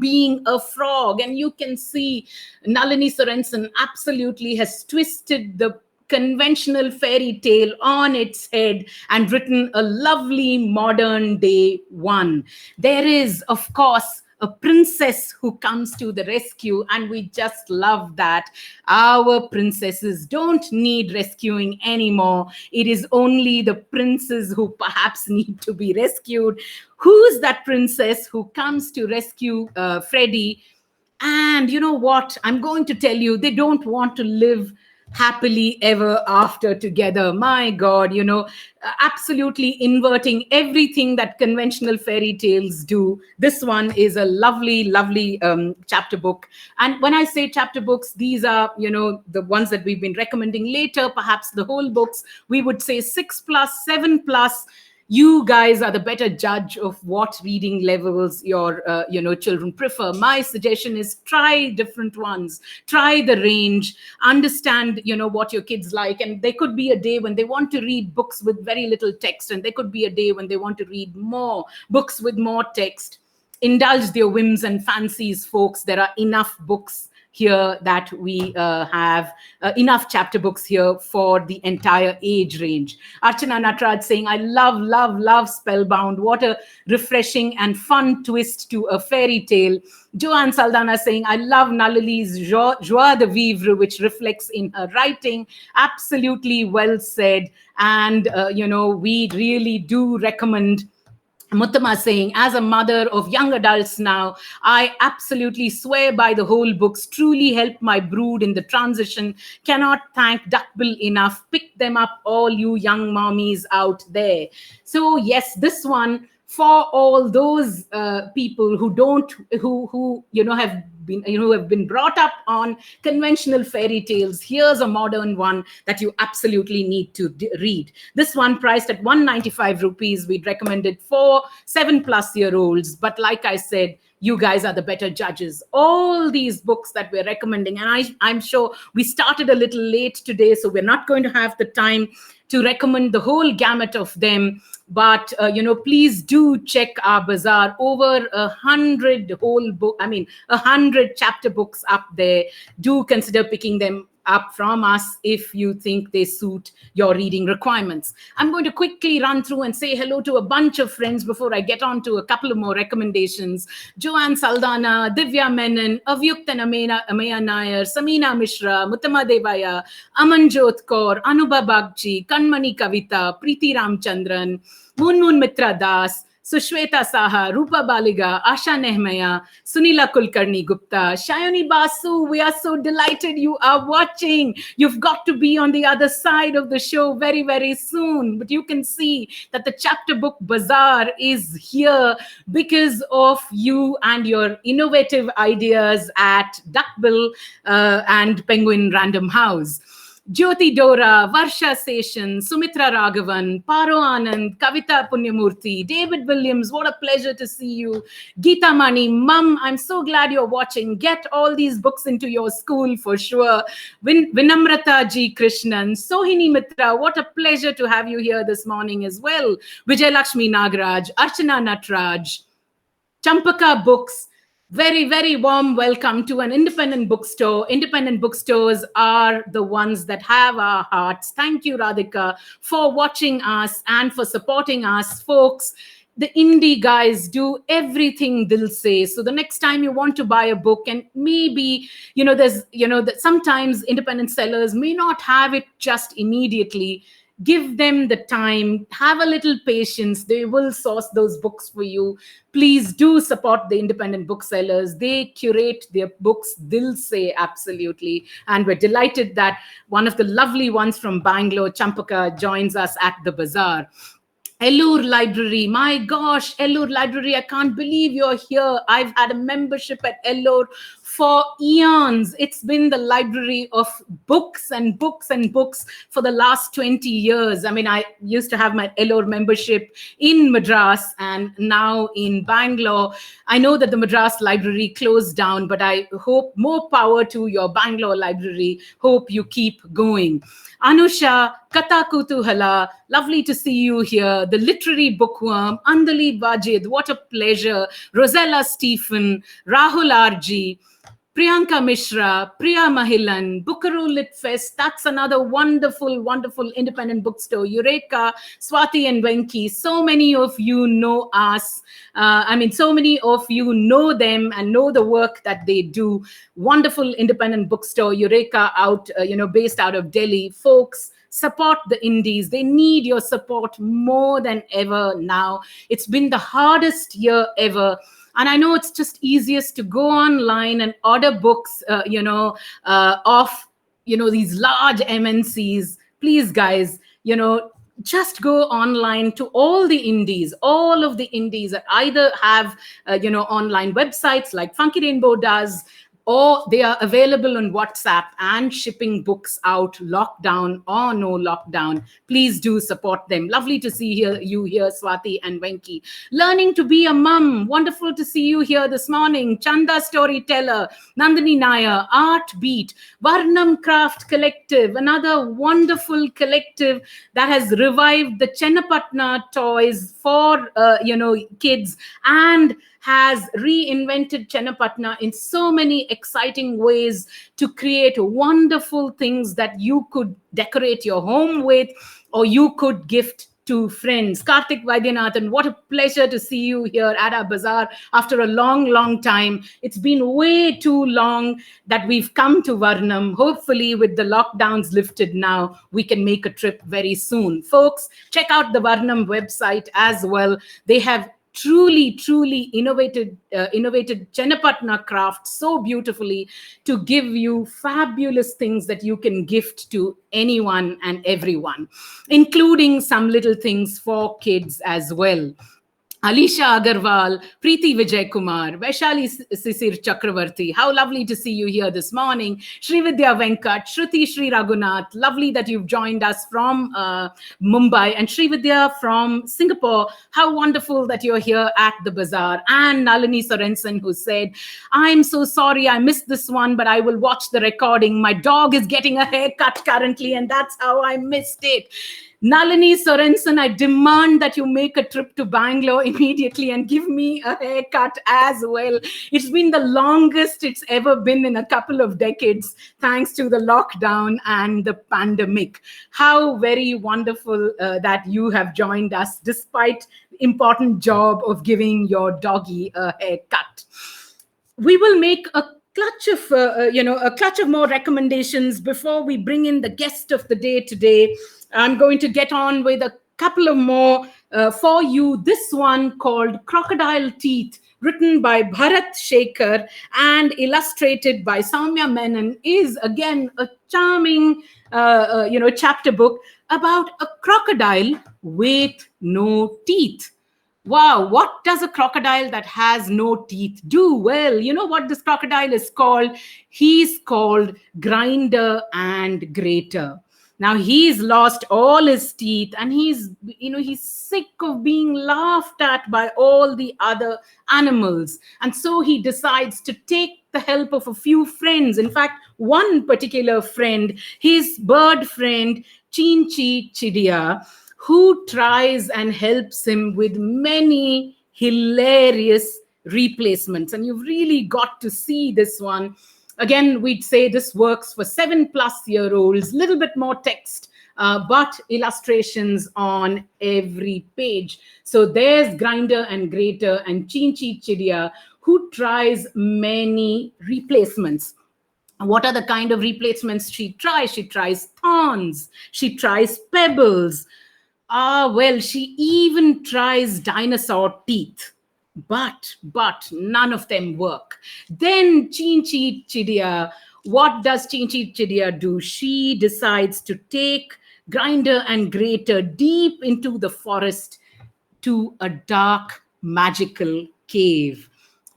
being a frog? And you can see Nalini Sorensen absolutely has twisted the conventional fairy tale on its head and written a lovely modern day one. There is, of course, a princess who comes to the rescue, and we just love that. Our princesses don't need rescuing anymore. It is only the princes who perhaps need to be rescued. Who's that princess who comes to rescue Freddie? And you know what? I'm going to tell you, they don't want to live happily ever after together. My God, absolutely inverting everything that conventional fairy tales do. This one is a lovely, lovely chapter book. And when I say chapter books, these are, the ones that we've been recommending later, perhaps the whole books. We would say 6+, 7+. You guys are the better judge of what reading levels your children prefer. My suggestion is try different ones, try the range, understand what your kids like. And there could be a day when they want to read books with very little text, and there could be a day when they want to read more books with more text. Indulge their whims and fancies, folks. There are enough books here that we have enough chapter books here for the entire age range. Archana Natraj saying, I love, love, love Spellbound. What a refreshing and fun twist to a fairy tale. Joanne Saldana saying, I love Nalini's joie de vivre, which reflects in her writing. Absolutely well said. And, we really do recommend. Muttama saying, as a mother of young adults now, I absolutely swear by the whole books, truly helped my brood in the transition. Cannot thank Duckbill enough. Pick them up, all you young mommies out there. So yes, this one for all those people who have been brought up on conventional fairy tales. Here's a modern one that you absolutely need to read. This one priced at 195 rupees. We'd recommend it for 7+ year olds. But like I said, you guys are the better judges. All these books that we're recommending, and I'm sure we started a little late today, so we're not going to have the time to recommend the whole gamut of them. But, please do check our bazaar. Over 100 100 chapter books up there. Do consider picking them up from us if you think they suit your reading requirements. I'm going to quickly run through and say hello to a bunch of friends before I get on to a couple of more recommendations. Joanne Saldana, Divya Menon, Avyukta Ameya Nair, Samina Mishra, Muttama Devaya, Amanjot Kaur, Anubha Bagchi, Kanmani Kavita, Preeti Ramchandran, Moon Mitra Das, Sushweta Saha, Rupa Baliga, Asha Nehmaya, Sunila Kulkarni Gupta, Shayoni Basu. We are so delighted you are watching. You've got to be on the other side of the show very, very soon. But you can see that the chapter book Bazaar is here because of you and your innovative ideas at Duckbill and Penguin Random House. Jyoti Dora, Varsha Seshan, Sumitra Raghavan, Paro Anand, Kavita Punyamurthy, David Williams, what a pleasure to see you. Geeta Mani, Mum, I'm so glad you're watching. Get all these books into your school for sure. Vinamrata G. Krishnan, Sohini Mitra, what a pleasure to have you here this morning as well. Vijay Lakshmi Nagaraj, Archana Natraj, Champaka Books. Very, very warm welcome to an independent bookstore. Independent bookstores are the ones that have our hearts. Thank you, Radhika, for watching us and for supporting us, folks. The indie guys do everything they'll say. So the next time you want to buy a book, and maybe, that sometimes independent sellers may not have it just immediately. Give them the time, have a little patience. They will source those books for you. Please do support the independent booksellers. They curate their books, they'll say, absolutely. And we're delighted that one of the lovely ones from Bangalore, Champaka, joins us at the bazaar. Ellur Library, my gosh, Ellur Library, I can't believe you're here. I've had a membership at Ellur for eons. It's been the library of books and books and books for the last 20 years. I mean, I used to have my Ellur membership in Madras and now in Bangalore. I know that the Madras library closed down, but I hope more power to your Bangalore library. Hope you keep going. Anusha, Katha Kutuhala, lovely to see you here. The Literary Bookworm, Andali Wajid, what a pleasure. Rosella Stephen, Rahul RG, Priyanka Mishra, Priya Mahilan, Bookaroo Lit Fest. That's another wonderful, wonderful independent bookstore. Eureka, Swati and Venki. So many of you know us. So many of you know them and know the work that they do. Wonderful independent bookstore, Eureka, based out of Delhi. Folks, support the indies. They need your support more than ever now. It's been the hardest year ever. And I know it's just easiest to go online and order books, off, these large MNCs. Please, guys, just go online to all the indies. All of the indies that either have, online websites like Funky Rainbow does, or they are available on WhatsApp and shipping books out, lockdown or no lockdown. Please do support them. Lovely to see you here, Swati and Venki. Learning to be a mum. Wonderful to see you here this morning. Chanda Storyteller, Nandini Nair, Art Beat, Varnam Craft Collective, another wonderful collective that has revived the Chennapatna toys for, kids, and has reinvented Chennapatna in so many exciting ways to create wonderful things that you could decorate your home with or you could gift to friends. Karthik Vaidyanathan, what a pleasure to see you here at our bazaar after a long, long time. It's been way too long that we've come to Varnam. Hopefully, with the lockdowns lifted now, we can make a trip very soon. Folks, check out the Varnam website as well. They have truly innovated Chennapatna craft so beautifully to give you fabulous things that you can gift to anyone and everyone, including some little things for kids as well. Alisha Agarwal, Preeti Vijay Kumar, Vaishali Sisir Chakravarti. How lovely to see you here this morning. Srividya Venkat, Shruti Sri Raghunath. Lovely that you've joined us from Mumbai. And Srividya from Singapore. How wonderful that you're here at the bazaar. And Nalini Sorensen, who said, I'm so sorry I missed this one, but I will watch the recording. My dog is getting a haircut currently, and that's how I missed it. Nalini Sorensen, I demand that you make a trip to Bangalore immediately and give me a haircut as well. It's been the longest it's ever been in a couple of decades, thanks to the lockdown and the pandemic. How very wonderful that you have joined us despite the important job of giving your doggy a haircut. We will make a clutch of more recommendations before we bring in the guest of the day today. I'm going to get on with a couple of more for you this one called Crocodile Teeth, written by Bharat Shekhar and illustrated by Soumya Menon, is again a charming, chapter book about a crocodile with no teeth. Wow, what does a crocodile that has no teeth do? Well, you know what this crocodile is called? He's called Grinder and Grater. Now he's lost all his teeth and he's sick of being laughed at by all the other animals. And so he decides to take the help of a few friends. In fact, one particular friend, his bird friend, Chinchi Chidia, who tries and helps him with many hilarious replacements. And you've really got to see this one. Again, we'd say this works for 7+ year olds, little bit more text, but illustrations on every page. So there's Grinder and Grater and Chinchi Chidia, who tries many replacements. What are the kind of replacements she tries? She tries thorns, she tries pebbles. Well, she even tries dinosaur teeth. But none of them work. Then Chinchi Chidia, what does Chinchi Chidia do? She decides to take Grinder and Grater deep into the forest to a dark, magical cave.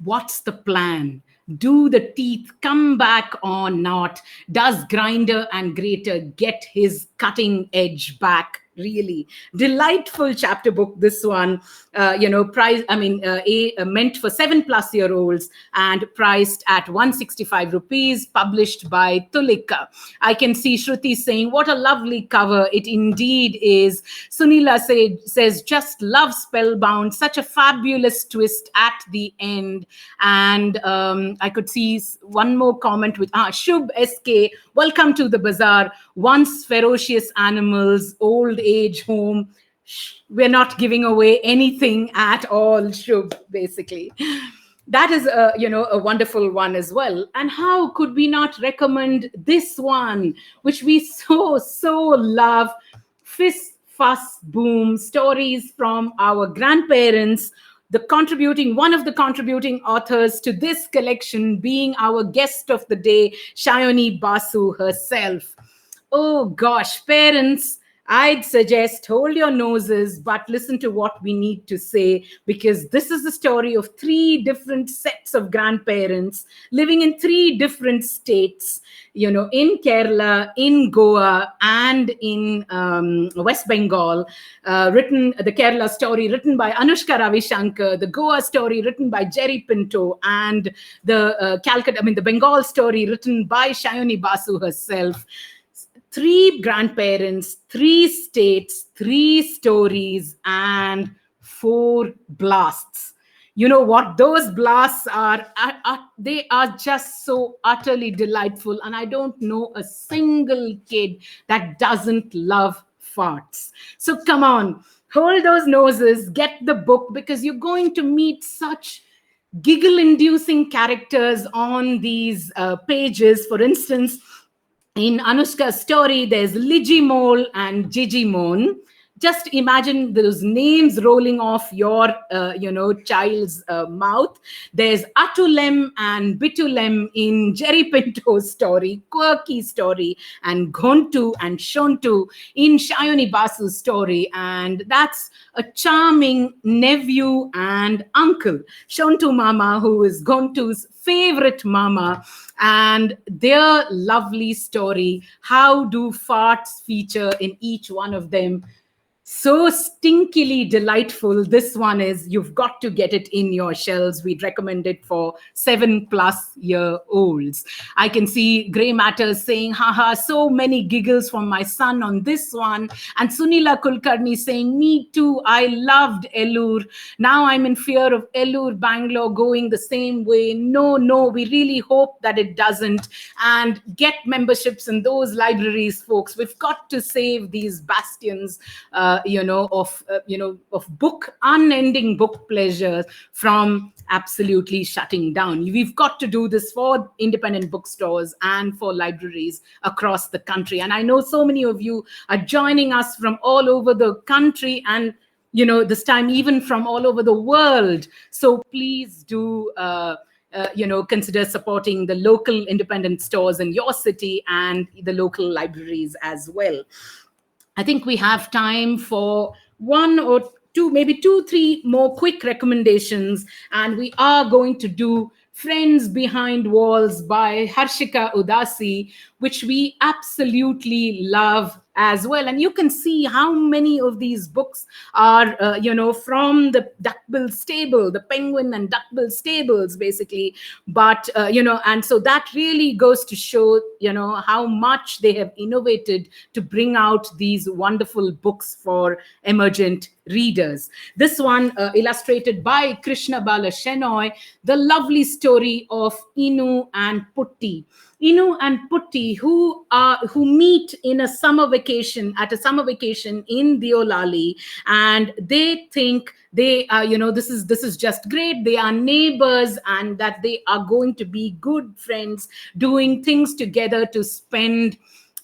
What's the plan? Do the teeth come back or not? Does Grinder and Grater get his cutting edge back? Really delightful chapter book, this one. Meant for 7+year-olds and priced at 165 rupees, published by Tulika. I can see Shruti saying, what a lovely cover it indeed is. Sunila says, just love Spellbound, such a fabulous twist at the end. And I could see one more comment with Shubh SK, welcome to the bazaar. Once ferocious animals, old age home. We're not giving away anything at all, Shubh, basically. That is a wonderful one as well. And how could we not recommend this one, which we so love? Fist, Fuss, Boom, stories from our grandparents. One of the contributing authors to this collection being our guest of the day, Shayoni Basu herself. Oh gosh, parents, I'd suggest hold your noses, but listen to what we need to say, because this is the story of 3 different sets of grandparents living in 3 different states, in Kerala, in Goa, and in West Bengal. The Kerala story written by Anushka Ravishankar, the Goa story written by Jerry Pinto, and the Bengal story written by Shayoni Basu herself. 3 grandparents, 3 states, 3 stories, and 4 blasts. You know what? Those blasts they are just so utterly delightful. And I don't know a single kid that doesn't love farts. So come on, hold those noses, get the book, because you're going to meet such giggle-inducing characters on these pages. For instance, in Anushka's story, there's Ligimol and Jijimon. Just imagine those names rolling off your, child's mouth. There's Atulem and Bitulem in Jerry Pinto's story, quirky story, and Ghontu and Shontu in Shayoni Basu's story. And that's a charming nephew and uncle, Shontu Mama, who is Ghontu's favorite mama, and their lovely story. How do farts feature in each one of them? So stinkily delightful. This one is, you've got to get it in your shelves. We'd recommend it for 7+year-olds. I can see Grey Matters saying, haha, so many giggles from my son on this one. And Sunila Kulkarni saying, me too, I loved Ellur. Now I'm in fear of Ellur Bangalore going the same way. No, we really hope that it doesn't. And get memberships in those libraries, folks. We've got to save these bastions of unending book pleasures from absolutely shutting down. We've got to do this for independent bookstores and for libraries across the country. And I know so many of you are joining us from all over the country, and this time even from all over the world. So please do consider supporting the local independent stores in your city and the local libraries as well. I think we have time for one or two, maybe two, three more quick recommendations. And we are going to do Friends Behind Walls by Harshika Udasi, which we absolutely love as well. And you can see how many of these books are, from the Duckbill stable, the Penguin and Duckbill stables, basically. But, and so that really goes to show, how much they have innovated to bring out these wonderful books for emergent readers. This one, illustrated by Krishna Bala Shenoy, the lovely story of Inu and Putti. Inu and Putti, who meet in a summer vacation in Deolali, and they think they are, this is just great. They are neighbors, and that they are going to be good friends, doing things together to spend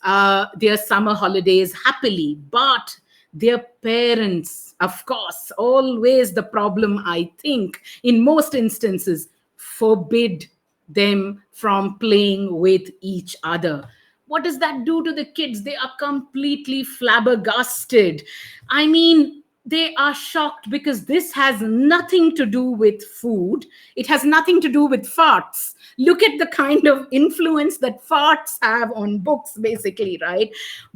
their summer holidays happily. But their parents, of course, always the problem, I think, in most instances, forbid them from playing with each other. What does that do to the kids? They are completely flabbergasted. I mean, they are shocked because this has nothing to do with food. It has nothing to do with farts. Look at the kind of influence that farts have on books, basically, right?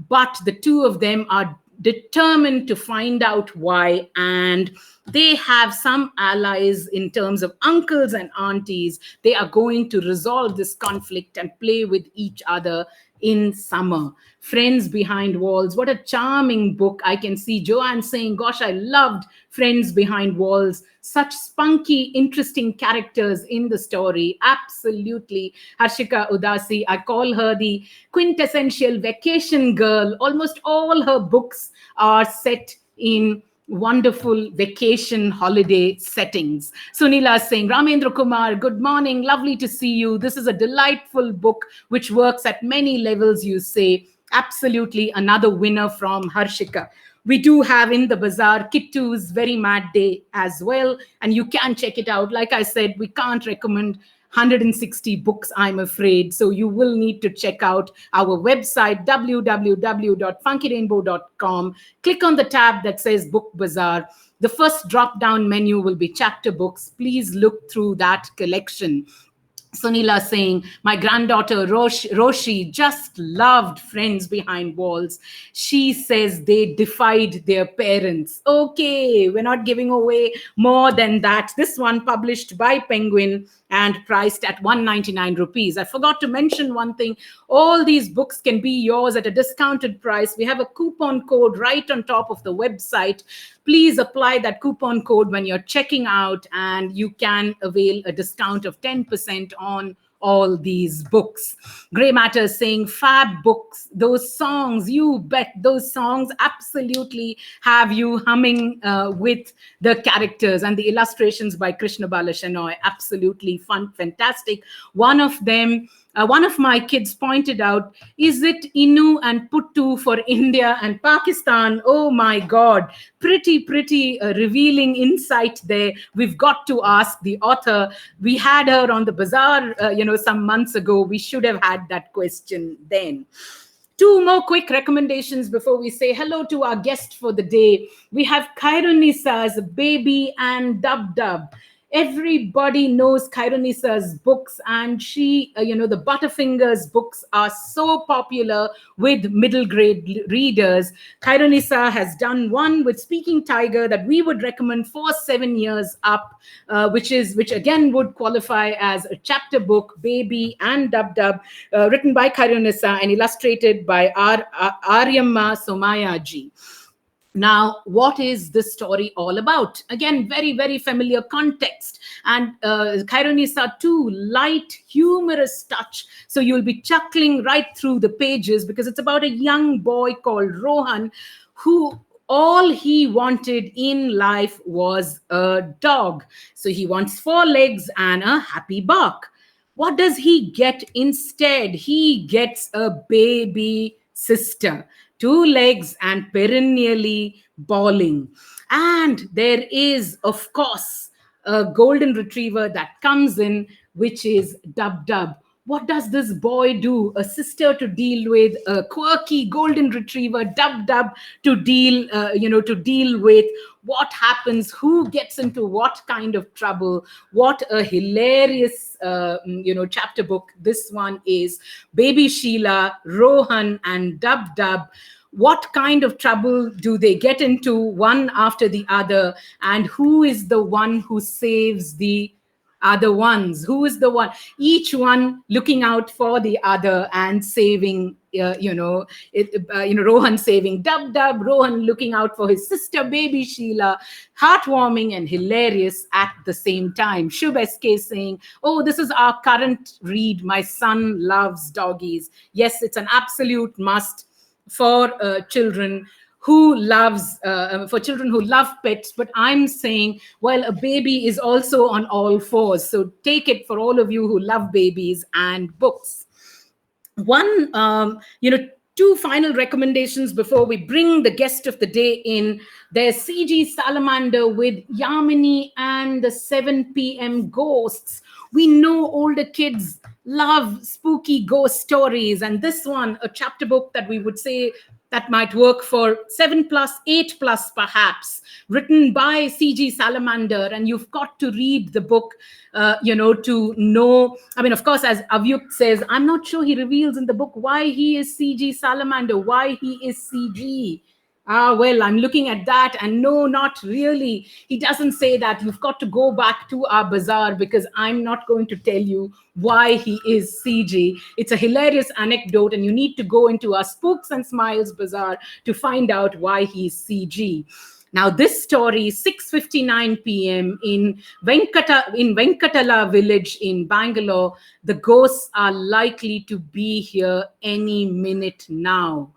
But the two of them are determined to find out why, and they have some allies in terms of uncles and aunties. They are going to resolve this conflict and play with each other in summer. Friends Behind Walls, what a charming book. I can see Joanne saying, gosh, I loved Friends Behind Walls. Such spunky, interesting characters in the story. Absolutely. Harshika Udasi, I call her the quintessential vacation girl. Almost all her books are set in wonderful vacation holiday settings. Sunila is saying, Ramendra Kumar, good morning. Lovely to see you. This is a delightful book which works at many levels, you say. Absolutely another winner from Harshika. We do have in the bazaar Kittu's Very Mad Day as well, and you can check it out. Like I said, we can't recommend 160 books, I'm afraid. So you will need to check out our website, www.funkyrainbow.com. Click on the tab that says Book Bazaar. The first drop-down menu will be chapter books. Please look through that collection. Sunila saying, my granddaughter Roshi just loved Friends Behind Walls. She says they defied their parents. Okay, we're not giving away more than that. This one published by Penguin and priced at 199 rupees. I forgot to mention one thing. All these books can be yours at a discounted price. We have a coupon code right on top of the website. Please apply that coupon code when you're checking out, and you can avail a discount of 10% on all these books. Grey Matter saying, fab books, those songs, you bet those songs absolutely have you humming with the characters, and the illustrations by Krishna Bala Shenoy, absolutely fun, fantastic. One of them, one of my kids pointed out, is it Inu and Puttu for India and Pakistan? Oh my God, pretty revealing insight there. We've got to ask the author. We had her on the bazaar, some months ago. We should have had that question then. Two more quick recommendations before we say hello to our guest for the day. We have Khairunisa's Baby and Dub Dub. Everybody knows Khairunisa's books, and she, the Butterfingers books are so popular with middle grade readers. Khairunisa has done one with Speaking Tiger that we would recommend for 7 years up, which again would qualify as a chapter book, Baby and Dub Dub, written by Khairunisa and illustrated by Aryamma Somayaji. Now, what is this story all about? Again, very familiar context. And Khairunisa too, light, humorous touch. So you'll be chuckling right through the pages, because it's about a young boy called Rohan who all he wanted in life was a dog. So he wants 4 legs and a happy bark. What does he get instead? He gets a baby sister. 2 legs and perennially bawling. And there is, of course, a golden retriever that comes in, which is Dub Dub. What does this boy do? A sister to deal with, a quirky golden retriever, Dub Dub, to deal with. What happens? Who gets into what kind of trouble? What a hilarious, chapter book this one is. Baby Sheila, Rohan, and Dub Dub, what kind of trouble do they get into one after the other, and who is the one who saves the other ones? Who is the one, each one looking out for the other and saving, Rohan saving Dub Dub, Rohan looking out for his sister Baby Sheila. Heartwarming and hilarious at the same time. Shubh SK saying, oh, this is our current read, my son loves doggies. Yes, it's an absolute must for children who loves for children who love pets. But I'm saying, well, a baby is also on all fours, so take it for all of you who love babies and books. One two final recommendations before we bring the guest of the day in. There's CG Salamander with Yamini and the 7 p.m. ghosts. We know older kids love spooky ghost stories, and this one, a chapter book that we would say that might work for 7 plus, 8 plus perhaps, written by CG Salamander. And you've got to read the book, to know. I mean, of course, as Avyuk says, I'm not sure he reveals in the book why he is CG Salamander, why he is CG. Ah, well, I'm looking at that, and no, not really. He doesn't say that. You've got to go back to our bazaar, because I'm not going to tell you why he is CG. It's a hilarious anecdote, and you need to go into our Spooks and Smiles bazaar to find out why he's CG. Now, this story, 6:59 p.m. in Venkatala village in Bangalore. The ghosts are likely to be here any minute now.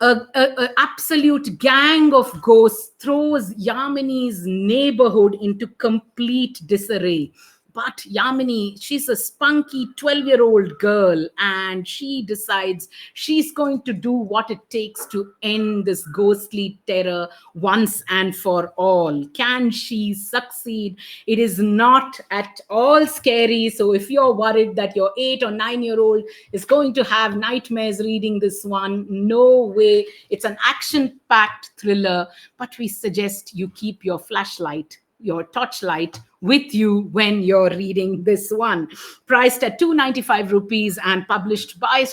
A absolute gang of ghosts throws Yamini's neighborhood into complete disarray. But Yamini, she's a spunky 12-year-old girl, and she decides she's going to do what it takes to end this ghostly terror once and for all. Can she succeed? It is not at all scary. So if you're worried that your 8 or 9-year-old is going to have nightmares reading this one, no way. It's an action-packed thriller, but we suggest you keep your flashlight, your torchlight, with you when you're reading this one. Priced at 295 rupees and published by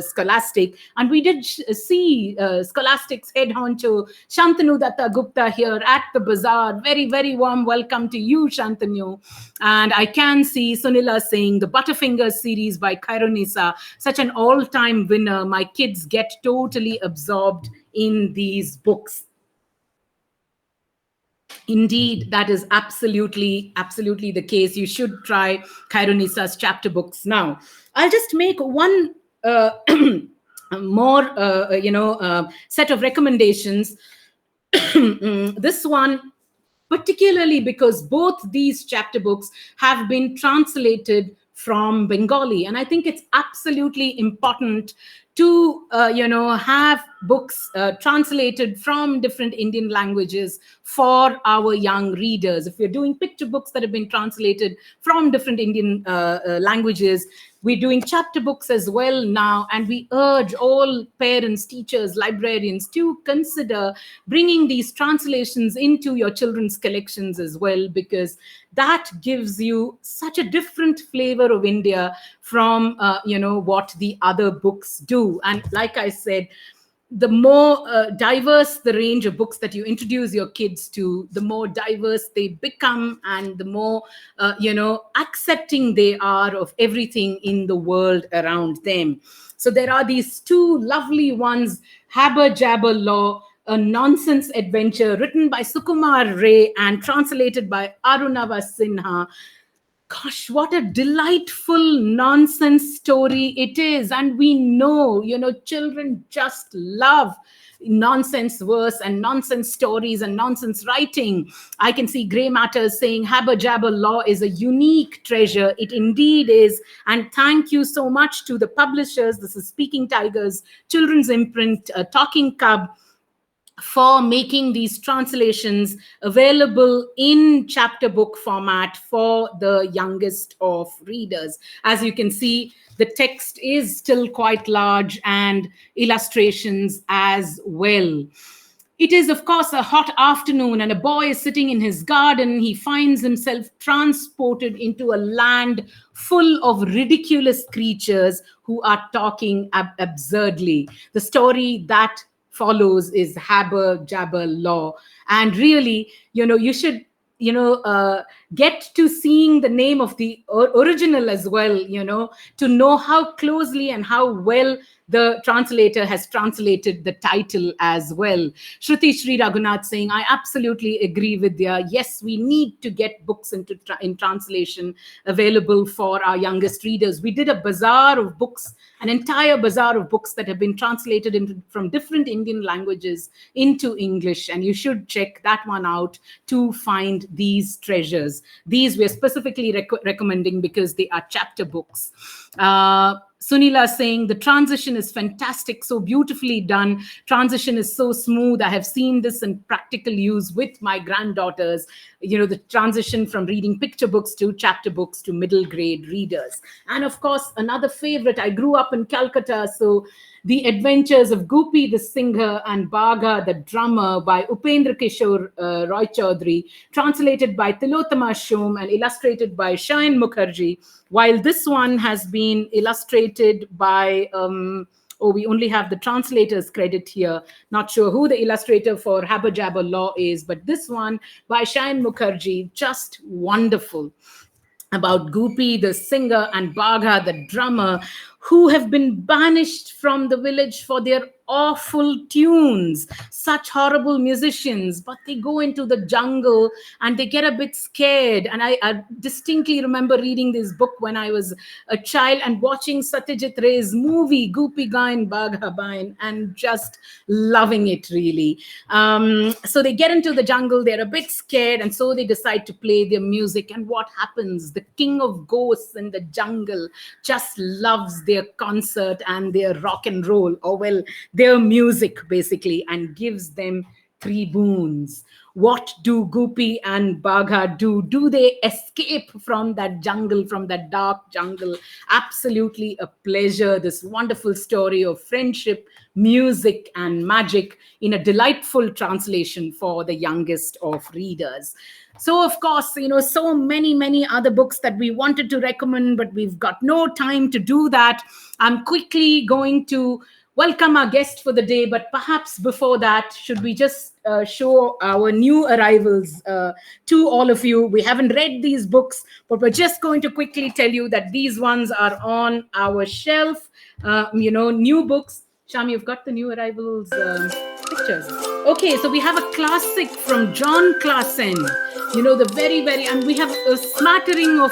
Scholastic. And we did see Scholastic's head honcho Shantanu Datta Gupta here at the bazaar. Very, very warm welcome to you, Shantanu. And I can see Sunila saying the Butterfingers series by Kaironisa, such an all-time winner. My kids get totally absorbed in these books. Indeed, that is absolutely the case. You should try Kairunisa's chapter books now. I'll just make one more, set of recommendations. This one, particularly because both these chapter books have been translated from Bengali. And I think it's absolutely important to have books translated from different Indian languages for our young readers. If we're doing picture books that have been translated from different Indian languages, we're doing chapter books as well now, and we urge all parents, teachers, librarians to consider bringing these translations into your children's collections as well, because that gives you such a different flavor of India from what the other books do. And like I said, the more diverse the range of books that you introduce your kids to, the more diverse they become, and the more accepting they are of everything in the world around them. So there are these two lovely ones, Habber Jabber Law, a nonsense adventure written by Sukumar Ray and translated by Arunava Sinha. Gosh, what a delightful nonsense story it is. And we know, children just love nonsense verse and nonsense stories and nonsense writing. I can see Grey Matters saying Habber Jabber Law is a unique treasure. It indeed is. And thank you so much to the publishers. This is Speaking Tigers, Children's Imprint, Talking Cub, for making these translations available in chapter book format for the youngest of readers. As you can see, the text is still quite large and illustrations as well. It is, of course, a hot afternoon, and a boy is sitting in his garden. He finds himself transported into a land full of ridiculous creatures who are talking absurdly. The story that follows is Haber Jabber Law. And really, you should get to seeing the name of the original as well, to know how closely and how well the translator has translated the title as well. Shruti Sri Raghunath saying, I absolutely agree with you. Yes, we need to get books in translation available for our youngest readers. We did a bazaar of books, an entire bazaar of books that have been translated from different Indian languages into English, and you should check that one out to find these treasures. These we're specifically recommending because they are chapter books. Sunila saying the transition is fantastic, so beautifully done. Transition is so smooth. I have seen this in practical use with my granddaughters. The transition from reading picture books to chapter books to middle grade readers. And of course, another favorite, I grew up in Calcutta, so The Adventures of Goopy the Singer and Bagha the Drummer by Upendra Kishore Roy Chaudhary, translated by Tilotama Shom and illustrated by Shayan Mukherjee, while this one has been illustrated by we only have the translator's credit here. Not sure who the illustrator for Haber Jabber Law is, but this one by Shayan Mukherjee, just wonderful, about Goopy the singer and Bagha the drummer, who have been banished from the village for their awful tunes. Such horrible musicians, but they go into the jungle and they get a bit scared. And I distinctly remember reading this book when I was a child and watching Satyajit Ray's movie Goopy Gain Bagha Bain and just loving it, really. So they get into the jungle, they're a bit scared, and so they decide to play their music. And what happens? The king of ghosts in the jungle just loves their concert and their rock and roll, or well, their music basically, and gives them 3 boons. What do Goopy and Bagha do? Do they escape from that jungle, from that dark jungle? Absolutely a pleasure. This wonderful story of friendship, music, and magic in a delightful translation for the youngest of readers. So, of course, so many other books that we wanted to recommend, but we've got no time to do that. I'm quickly going to welcome our guest for the day, but perhaps before that, should we just show our new arrivals to all of you? We haven't read these books, but we're just going to quickly tell you that these ones are on our shelf. New books. Sham, you've got the new arrivals pictures. Okay, so we have a classic from John Claassen. The very, and we have a smattering of,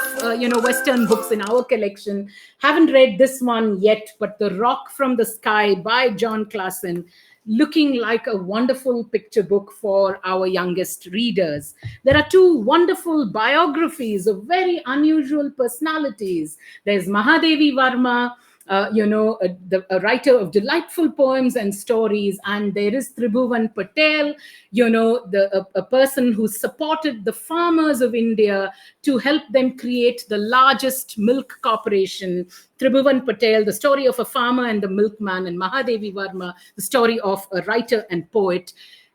Western books in our collection. Haven't read this one yet, but The Rock from the Sky by John Claassen, looking like a wonderful picture book for our youngest readers. There are 2 wonderful biographies of very unusual personalities. There's Mahadevi Varma, a writer of delightful poems and stories, and there is Tribhuvan Patel, a person who supported the farmers of India to help them create the largest milk corporation. Tribhuvan Patel, the story of a farmer and the milkman, and Mahadevi Varma, the story of a writer and poet.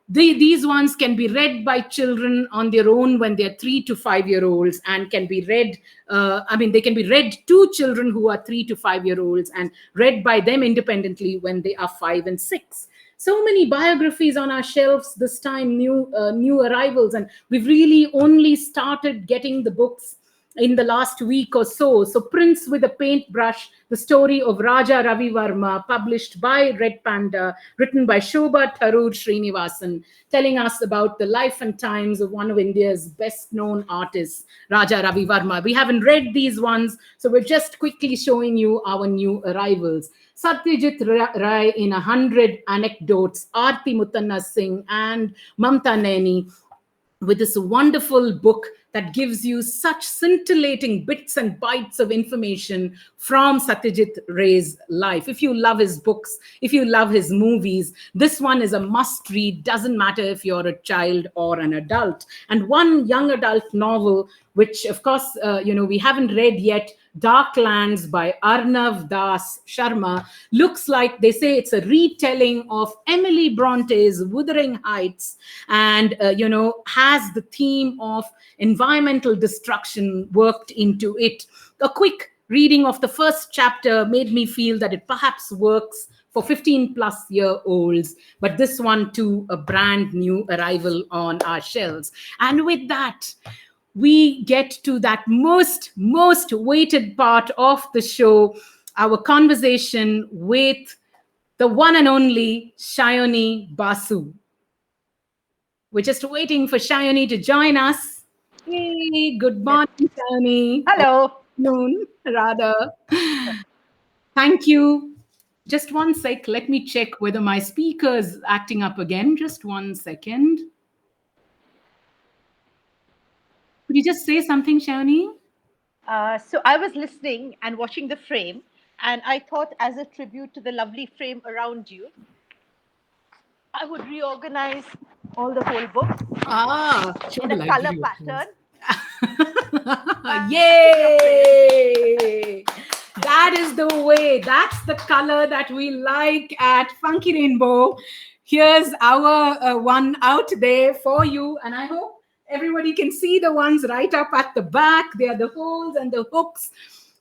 These ones can be read by children on their own when they're 3 to 5 year olds, and can be read, they can be read to children who are 3 to 5 year olds and read by them independently when they are 5 and 6. So many biographies on our shelves this time, new arrivals, and we've really only started getting the books in the last week or so. So Prince with a Paintbrush, the story of Raja Ravi Varma, published by Red Panda, written by Shobha Tharoor Srinivasan, telling us about the life and times of one of India's best known artists, Raja Ravi Varma. We haven't read these ones, so we're just quickly showing you our new arrivals. Satyajit Ray in 100 Anecdotes, Aarti Mutanna Singh and Mamta Naini, with this wonderful book that gives you such scintillating bits and bytes of information from Satyajit Ray's life. If you love his books, if you love his movies, this one is a must read. Doesn't matter if you're a child or an adult. And one young adult novel, which of course, we haven't read yet, Darklands by Arnav Das Sharma, looks like, they say, it's a retelling of Emily Bronte's Wuthering Heights, and has the theme of environmental destruction worked into it. A quick reading of the first chapter made me feel that it perhaps works for 15-plus-year-olds, but this one too, a brand new arrival on our shelves. And with that, we get to that most weighted part of the show, our conversation with the one and only Shayoni Basu. We're just waiting for Shayoni to join us. Hey, good morning, Shayoni. Hello. Good afternoon, rather. Thank you. Just one sec. Let me check whether my speaker is acting up again. Just 1 second. Could you just say something, Shayoni? So I was listening and watching the frame, and I thought, as a tribute to the lovely frame around you, I would reorganize all the whole book in a color pattern. Yay! That is the way. That's the color that we like at Funky Rainbow. Here's our one out there for you, and I hope everybody can see the ones right up at the back. They are the holes and the hooks,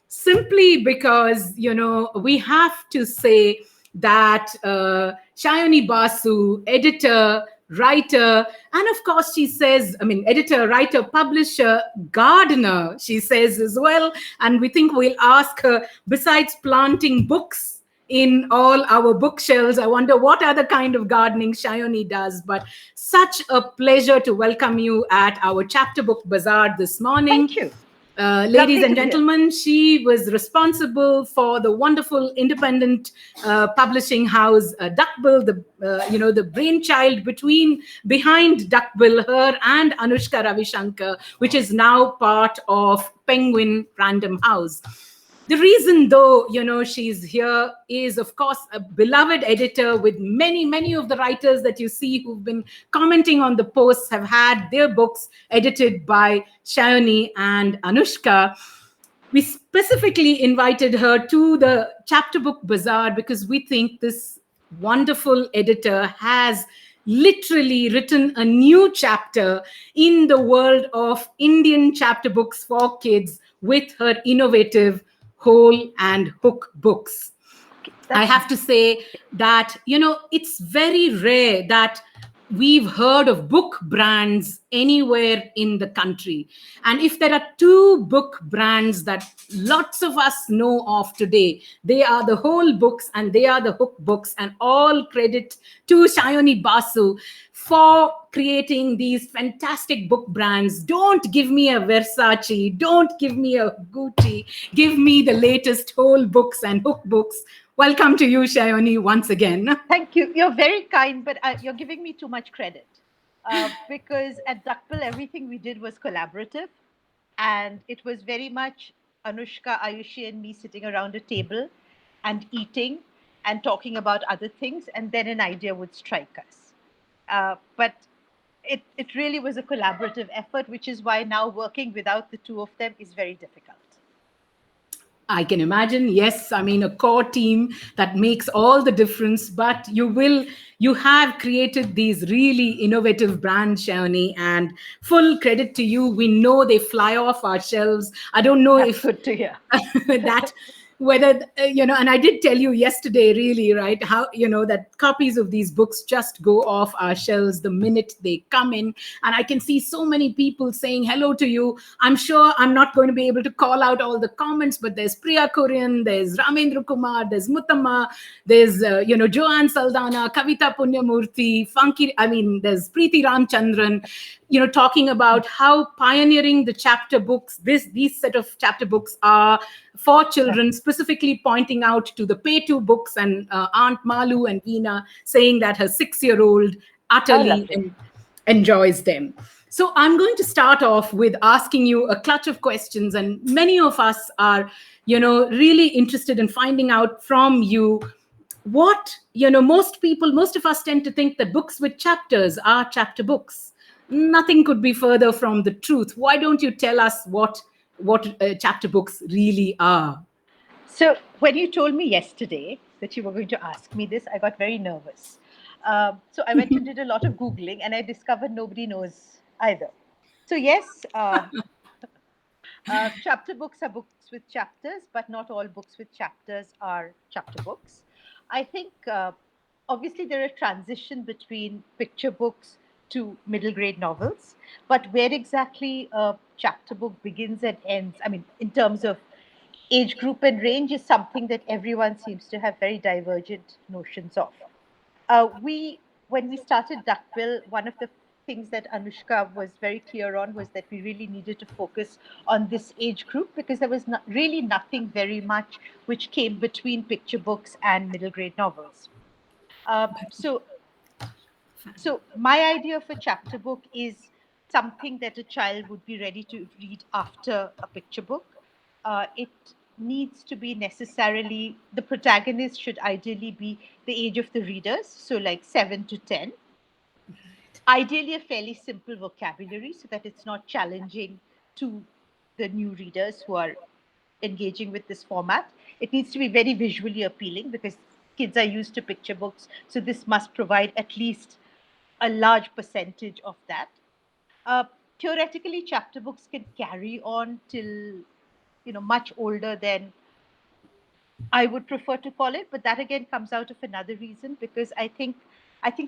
simply because, we have to say that Shayoni Basu, editor, writer, and of course she says, editor, writer, publisher, gardener, she says as well. And we think we'll ask her, besides planting books in all our bookshelves, I wonder what other kind of gardening Shayoni does. But such a pleasure to welcome you at our chapter book bazaar this morning. Thank you. Ladies and gentlemen, she was responsible for the wonderful independent publishing house Duckbill, the brainchild behind Duckbill, her and Anushka Ravishankar, which is now part of Penguin Random House. The reason, though, she's here is, of course, a beloved editor with many of the writers that you see who've been commenting on the posts have had their books edited by Shayoni and Anushka. We specifically invited her to the chapter book bazaar because we think this wonderful editor has literally written a new chapter in the world of Indian chapter books for kids with her innovative whole and hook books. I have to say that, it's very rare that we've heard of book brands anywhere in the country. And if there are two book brands that lots of us know of today, they are the whole books and they are the hook books. And all credit to Shayoni Basu for creating these fantastic book brands. Don't give me a Versace, don't give me a Gucci, give me the latest whole books and hook books. Welcome to you, Shayoni, once again. Thank you. You're very kind, but you're giving me too much credit. Because at Duckbill, everything we did was collaborative. And it was very much Anushka, Ayushi, and me sitting around a table and eating and talking about other things. And then an idea would strike us. But it really was a collaborative effort, which is why now working without the two of them is very difficult. I can imagine. Yes, a core team that makes all the difference. But you have created these really innovative brands, Shayoni, and full credit to you. We know they fly off our shelves. I don't know That's good to hear. whether, and I did tell you yesterday, really, right, how, that copies of these books just go off our shelves the minute they come in. And I can see so many people saying hello to you. I'm sure I'm not going to be able to call out all the comments, but there's Priya Kurian, there's Ramendra Kumar, there's Muttama, there's, Joanne Saldana, Kavita Punyamurthy, there's Preeti Ramchandran, talking about how pioneering the chapter books, these set of chapter books are for children, specifically pointing out to the Pay-to books, and Aunt Malu and Veena saying that her 6-year-old utterly enjoys them. So I'm going to start off with asking you a clutch of questions, and many of us are, really interested in finding out from you what, most people, most of us tend to think that books with chapters are chapter books. Nothing could be further from the truth. Why don't you tell us what chapter books really are? So, when you told me yesterday that you were going to ask me this, I got very nervous. So, I went and did a lot of Googling and I discovered nobody knows either. So, yes, chapter books are books with chapters, but not all books with chapters are chapter books. I think obviously there are transition between picture books to middle grade novels, but where exactly a chapter book begins and ends, I mean, in terms of age group and range, is something that everyone seems to have very divergent notions of. We When we started Duckbill, one of the things that Anushka was very clear on was that we really needed to focus on this age group because there was really nothing very much which came between picture books and middle grade novels. Uh, so so my idea of a chapter book is something that a child would be ready to read after a picture book. It needs to be necessarily, the protagonist should ideally be the age of the readers, so like 7 to 10. Ideally, a fairly simple vocabulary so that it's not challenging to the new readers who are engaging with this format. It needs to be very visually appealing because kids are used to picture books, so this must provide at least a large percentage of that. Uh, Theoretically, chapter books can carry on till much older than I would prefer to call it, but that again comes out of another reason because I think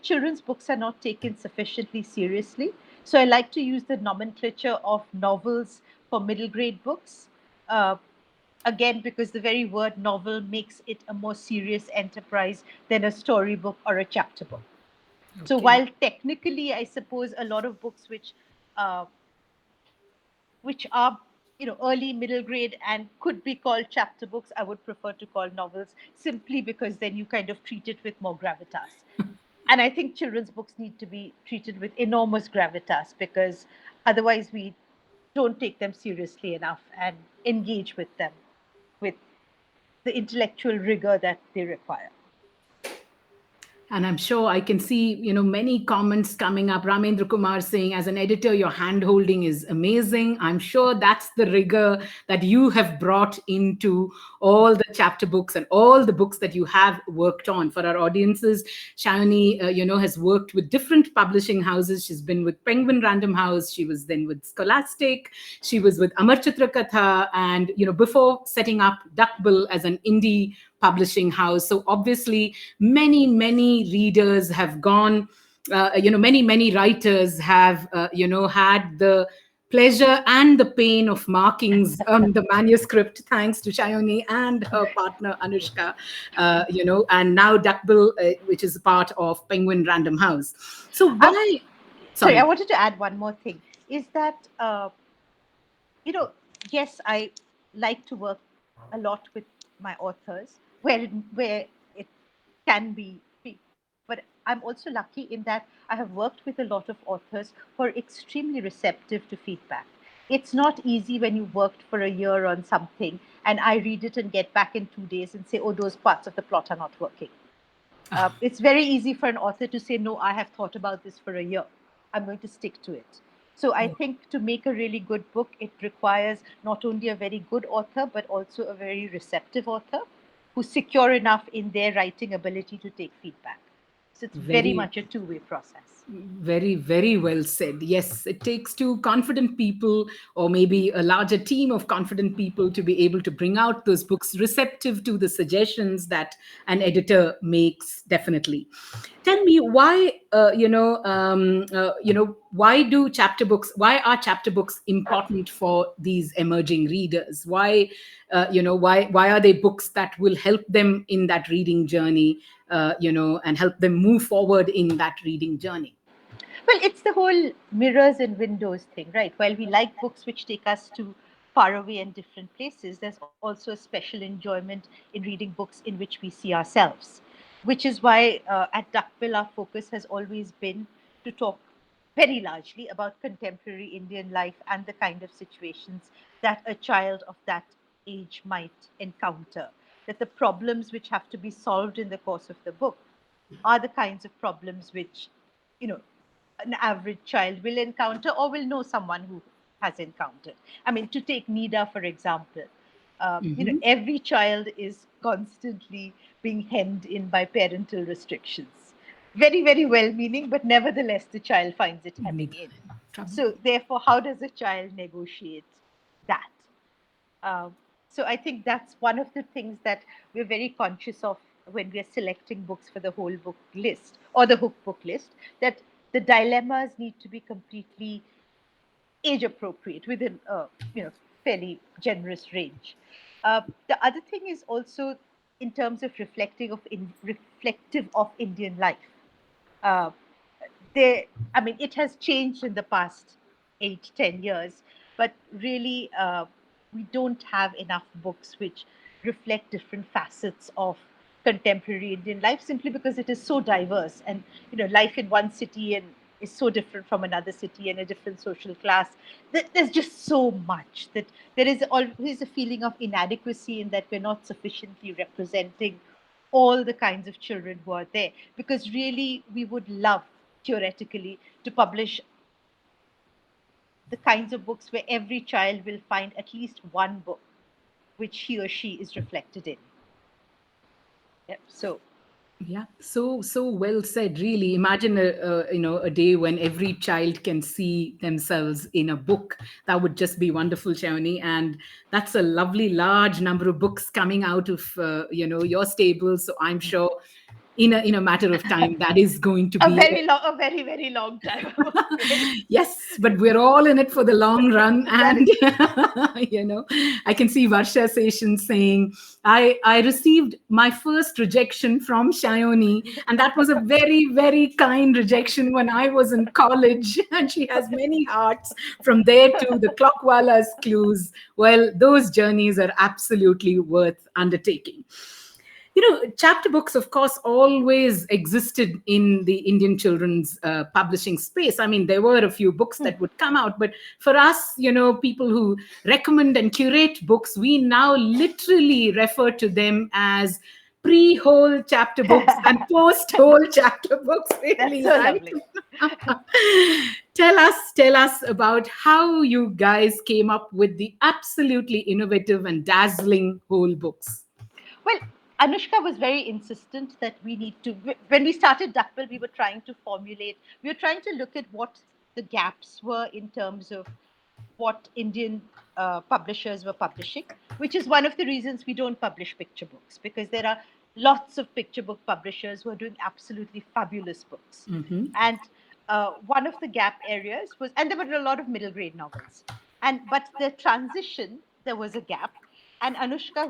children's books are not taken sufficiently seriously. So I like to use the nomenclature of novels for middle grade books. Uh, Again, because the very word novel makes it a more serious enterprise than a storybook or a chapter book. So Okay. while technically, I suppose a lot of books uh, which are early middle grade and could be called chapter books, I would prefer to call novels simply because then you kind of treat it with more gravitas. And I think children's books need to be treated with enormous gravitas because otherwise we don't take them seriously enough and engage with them with the intellectual rigor that they require. And I'm sure I can see, many comments coming up. Ramendra Kumar saying, as an editor, your hand holding is amazing. I'm sure that's the rigor that you have brought into all the chapter books and all the books that you have worked on for our audiences. Shayoni, has worked with different publishing houses. She's been with Penguin Random House. She was then with Scholastic. She was with Amar Chitra Katha. And, before setting up Duckbill as an indie publishing house. So obviously, many readers have gone. Many writers have had the pleasure and the pain of markings on the manuscript, thanks to Shayoni and her partner Anushka, and now Duckbill, which is a part of Penguin Random House. So Um, why? Sorry, I Sorry. wanted to add one more thing. Is that you know, yes, I like to work a lot with my authors where it can be free. But I'm also lucky in that I have worked with a lot of authors who are extremely receptive to feedback. It's not easy when you worked for a year on something and I read it and get back in 2 days and say, oh, those parts of the plot are not working. It's very easy for an author to say, no, I have thought about this for a year. I'm going to stick to it. So I think to make a really good book, it requires not only a very good author, but also a very receptive author who's secure enough in their writing ability to take feedback. So it's very Very, much a two-way process. very well said. Yes, it takes two confident people, or maybe a larger team of confident people, to be able to bring out those books receptive to the suggestions that an editor makes. Definitely. Tell me why, why do chapter books, why are chapter books important for these emerging readers? Why, why are they books that will help them in that reading journey, and help them move forward in that reading journey? Well, it's the whole mirrors and windows thing, right? While we like books which take us to far away and different places, there's also a special enjoyment in reading books in which we see ourselves, which is why at Duckbill our focus has always been to talk. very largely about contemporary Indian life and the kind of situations that a child of that age might encounter. That the problems which have to be solved in the course of the book are the kinds of problems which, you know, an average child will encounter or will know someone who has encountered. I mean, to take Nida, for example, every child is constantly being hemmed in by parental restrictions. Very, very well meaning, but nevertheless, the child finds it hemming Need in. trouble. So, therefore, how does a child negotiate that? Um, so I think that's one of the things that we're very conscious of when we're selecting books for the whole book list or the hook book list, that the dilemmas need to be completely age appropriate within a fairly generous range. The other thing is also in terms of reflective of Indian life. Uh, they I mean, it has changed in the past 8-10 years, but really we don't have enough books which reflect different facets of contemporary Indian life, simply because it is so diverse. And life in one city and is so different from another city and a different social class. There's just so much that there is always a feeling of inadequacy in that we're not sufficiently representing all the kinds of children who are there, because really we would love theoretically to publish the kinds of books where every child will find at least one book which he or she is reflected in. Yeah. So Yeah, so well said. Really, imagine a day when every child can see themselves in a book. That would just be wonderful, Shawnee. And that's a lovely large number of books coming out of your stable. So I'm sure in a matter of time that is going to be a very, very long time, I'm afraid. yes, but we're all in it for the long run. That And is true. I can see Varsha Session saying, I received my first rejection from Shayoni, and that was a very, very kind rejection when I was in college. And she has many hearts from there to the Clockwala's clues. Well, those journeys are absolutely worth undertaking. Chapter books, of course, always existed in the Indian children's publishing space. I mean, there were a few books that would come out, but for us, people who recommend and curate books, we now literally refer to them as pre-whole chapter books and post-whole chapter books, That's really, so right? lovely. Tell us about how you guys came up with the absolutely innovative and dazzling whole books. Well, Anushka was very insistent that we need to. When we started Duckbill, we were trying to look at what the gaps were in terms of what Indian publishers were publishing, which is one of the reasons we don't publish picture books, because there are lots of picture book publishers who are doing absolutely fabulous books. Mhm. And one of the gap areas was, and there were a lot of middle grade novels. But the transition, there was a gap. And Anushka,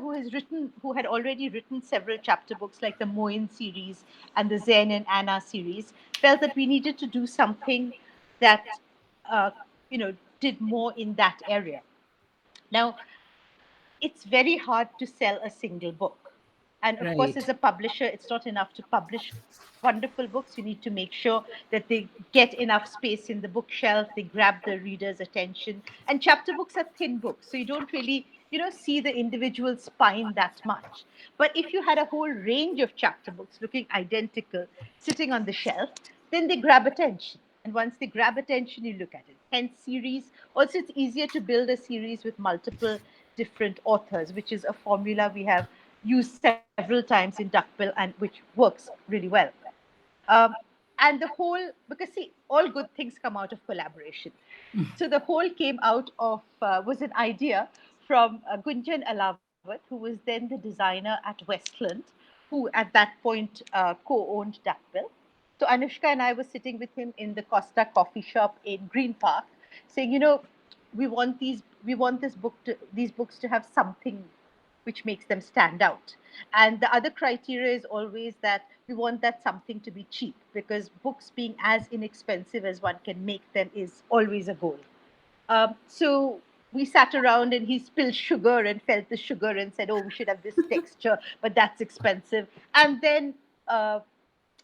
who had already written several chapter books like the Moin series and the Zen and Anna series, felt that we needed to do something that, uh, did more in that area. Now, it's very hard to sell a single book. And of course, Right. as a publisher, it's not enough to publish wonderful books. You need to make sure that they get enough space in the bookshelf, they grab the reader's attention. And chapter books are thin books, so you don't really, see the individual spine that much. But if you had a whole range of chapter books looking identical sitting on the shelf, then they grab attention. And once they grab attention, you look at it. Hence, series. Also, it's easier to build a series with multiple different authors, which is a formula we have used several times in Duckbill and which works really well. Um, and the whole, because see, all good things come out of collaboration. So the whole came out of, was an idea from Gunjan Alawat, who was then the designer at Westland, who at that point co-owned Duckbill. So Anushka and I were sitting with him in the Costa coffee shop in Green Park, saying, we want these books to have something which makes them stand out. And the other criteria is always that we want that something to be cheap, because books being as inexpensive as one can make them is always a goal. So we sat around and he spilled sugar and felt the sugar and said, "Oh, we should have this texture, but that's expensive." And then uh,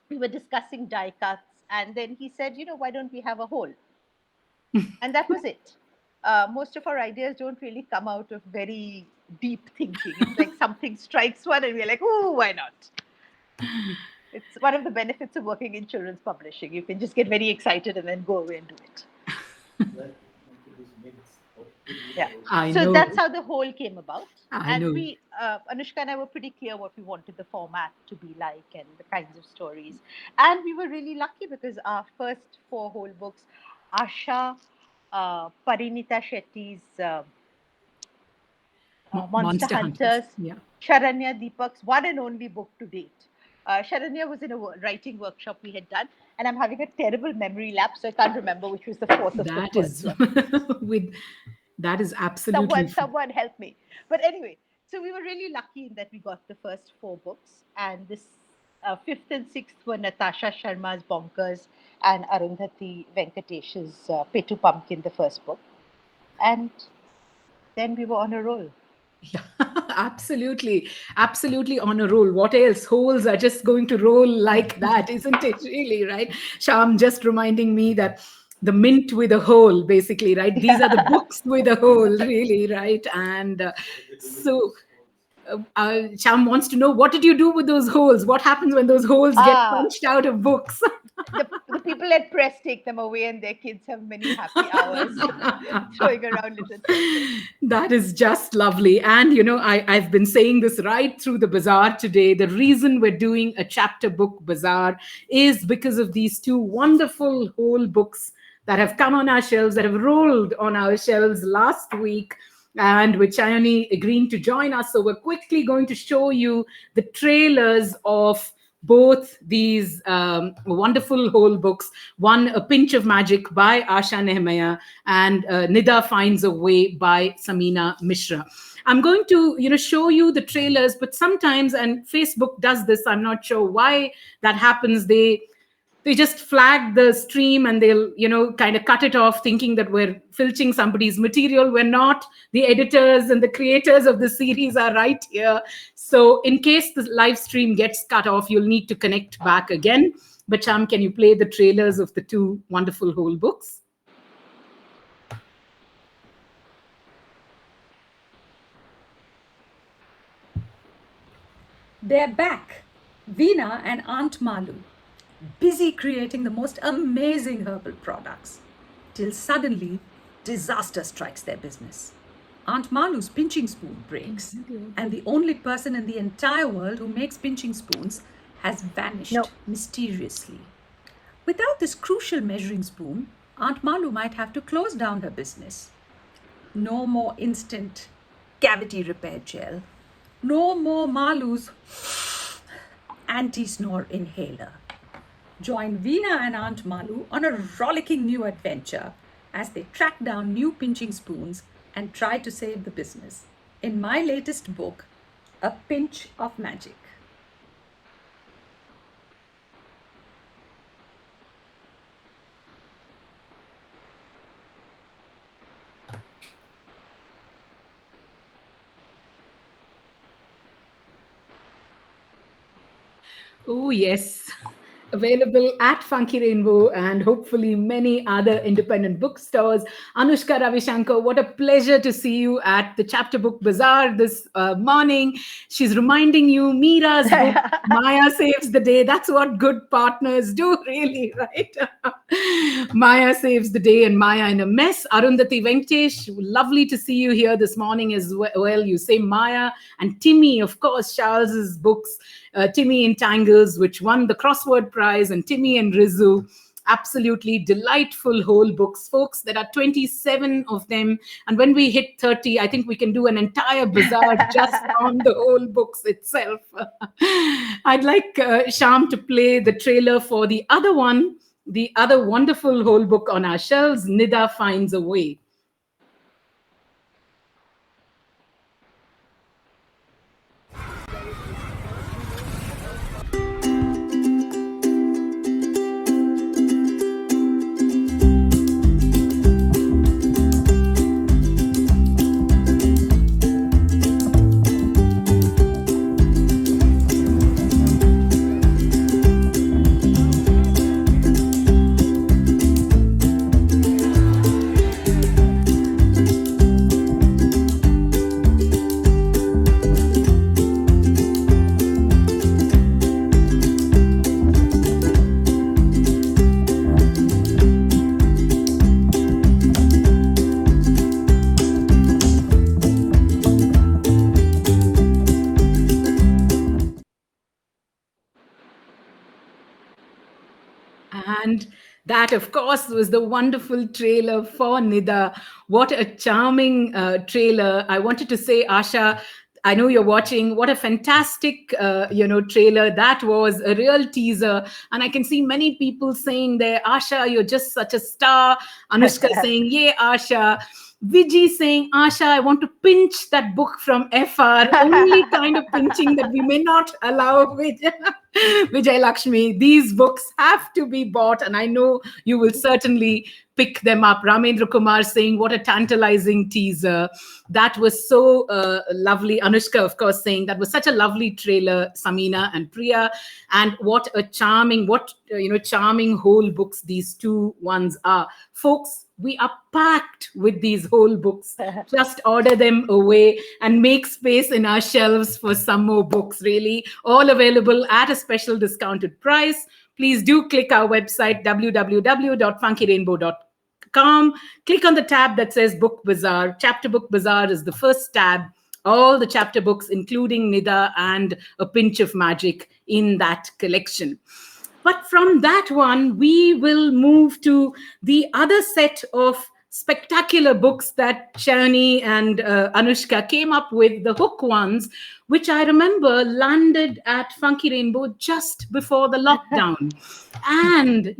we were discussing die cuts And then he said, why don't we have a whole? And that was it. Most of our ideas don't really come out of very deep thinking. It's like something strikes one, and we're like, "Oh, why not?" It's one of the benefits of working in children's publishing. You can just get very excited and then go away and do it. Yeah. I So know. that's how the whole came about. I And know. we, Anushka and I were pretty clear what we wanted the format to be like and the kinds of stories. And we were really lucky because our first four whole books, Asha, Parinita Shetty's Monster Monster Hunters. Hunters, Yeah. Sharanya Deepak's one and only book to date. Sharanya was in a writing workshop we had done, and I'm having a terrible memory lapse, so I can't remember which was the fourth or fifth That one. is So with that is absolutely someone help me. But anyway, so we were really lucky in that we got the first four books, and this fifth and sixth were Natasha Sharma's Bonkers and Arundhati Venkatesh's Petu Pumpkin, the first book, and then we were on a roll. yeah, absolutely, absolutely on a roll. What else? Holes are just going to roll like that, isn't it? Really, right? Sham just reminding me that the mint with a hole, basically, right? These are the Yeah. books with a hole, really, right? And so Sham wants to know, what did you do with those holes? What happens when those holes get Ah, punched out of books? the people at press take them away, and their kids have many happy hours throwing around little treasures. That is just lovely. And, I've been saying this right through the bazaar today. The reason we're doing a chapter book bazaar is because of these two wonderful whole books that have come on our shelves, that have rolled on our shelves last week, and with Chayani agreeing to join us. So we're quickly going to show you the trailers of both these wonderful whole books. One, A Pinch of Magic by Asha Nehmaya, and Nida Finds a Way by Samina Mishra. I'm going to, show you the trailers, but sometimes, and Facebook does this, I'm not sure why that happens, they just flag the stream and they'll kind of cut it off thinking that we're filching somebody's material. We're not. The editors and the creators of the series are right here. So in case the live stream gets cut off, you'll need to connect back again. But Cham, can you play the trailers of the two wonderful whole books? They're back, Veena and Aunt Malu, busy creating the most amazing herbal products, till suddenly disaster strikes their business. Aunt Malu's pinching spoon breaks, and the only person in the entire world who makes pinching spoons has vanished No. mysteriously. Without this crucial measuring spoon, Aunt Malu might have to close down her business. No more instant cavity repair gel. No more Malu's anti-snore inhaler. Join Veena and Aunt Malu on a rollicking new adventure as they track down new pinching spoons and try to save the business in my latest book, A Pinch of Magic. Oh, yes. Available at Funky Rainbow and hopefully many other independent bookstores. Anushka Ravishankar, what a pleasure to see you at the Chapter Book Bazaar this morning. She's reminding you Meera's book, Maya Saves the Day. That's what good partners do, really, right? Maya Saves the Day and Maya in a Mess. Arundhati Venkatesh, lovely to see you here this morning as well. You say Maya. And Timmy, of course, Charles's books, Timmy in Tangles, which won the crossword prize, and Timmy and Rizu. Absolutely delightful whole books, folks. There are 27 of them. And when we hit 30, I think we can do an entire bazaar just on the whole books itself. I'd like Sham to play the trailer for the other one, the other wonderful whole book on our shelves, Nida Finds a Way. That, of course, was the wonderful trailer for Nida. What a charming trailer. I wanted to say, Asha, I know you're watching. What a fantastic, trailer that was. A real teaser, and I can see many people saying there, "Asha, you're just such a star." Anushka saying, "Yay, Asha." Viji saying, "Asha, I want to pinch that book from FR." Only kind of pinching that we may not allow Vijay Lakshmi. These books have to be bought, and I know you will certainly pick them up. Ramendra Kumar saying, "What a tantalizing teaser." That was so lovely. Anushka, of course, saying that was such a lovely trailer, Samina and Priya. And what a charming, charming whole books these two ones are. Folks, we are packed with these whole books. Just order them away and make space in our shelves for some more books, really. All available at a special discounted price. Please do click our website, www.funkyrainbow.com. Click on the tab that says Book Bazaar. Chapter Book Bazaar is the first tab. All the chapter books, including Nida and A Pinch of Magic, in that collection. But from that one, we will move to the other set of spectacular books that Shani and Anushka came up with, the Hook ones, which I remember landed at Funky Rainbow just before the lockdown. And,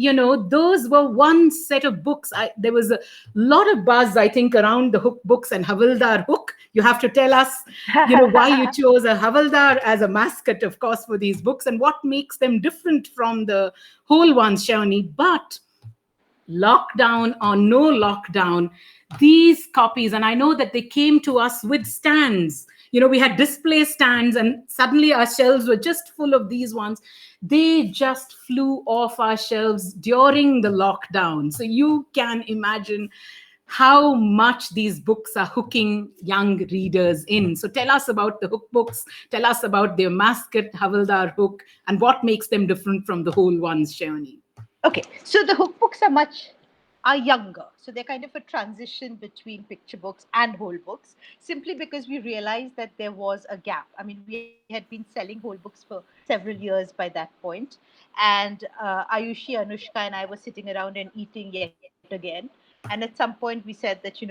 those were one set of books. There was a lot of buzz, I think, around the Hook books and Havildar Hook. You have to tell us, why you chose a Havildar as a mascot, of course, for these books and what makes them different from the whole ones, Shani. But lockdown or no lockdown, these copies, and I know that they came to us with stands. We had display stands, and suddenly our shelves were just full of these ones. They just flew off our shelves during the lockdown. So you can imagine how much these books are hooking young readers in. So tell us about the Hook books. Tell us about their mascot, Havildar Hook, and what makes them different from the whole ones, Shani. Okay, so the Hook books are younger, so they're kind of a transition between picture books and whole books, simply because we realized that there was a gap. I mean, we had been selling whole books for several years by that point, and Ayushi, Anushka, and I were sitting around and eating yet again. And at some point, we said that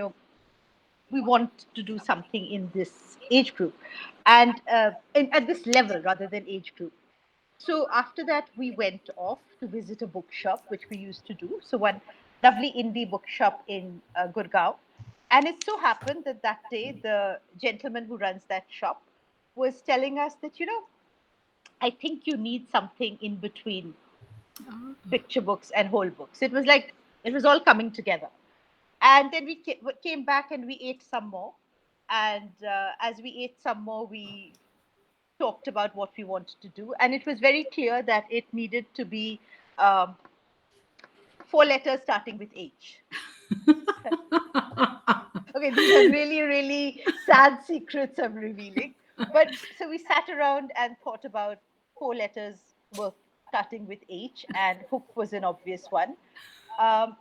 we want to do something in this age group, and at this level rather than age group. So after that, we went off to visit a bookshop, which we used to do. So one lovely indie bookshop in Gurgaon. And it so happened that that day, the gentleman who runs that shop was telling us that, I think you need something in between picture books and whole books. It was like, it was all coming together. And then we came back and we ate some more. And as we ate some more, we talked about what we wanted to do, and it was very clear that it needed to be um, four letters starting with H. Okay, these are really, really sad secrets I'm revealing. But so we sat around and thought about four letters were starting with H, and Hook was an obvious one. Um,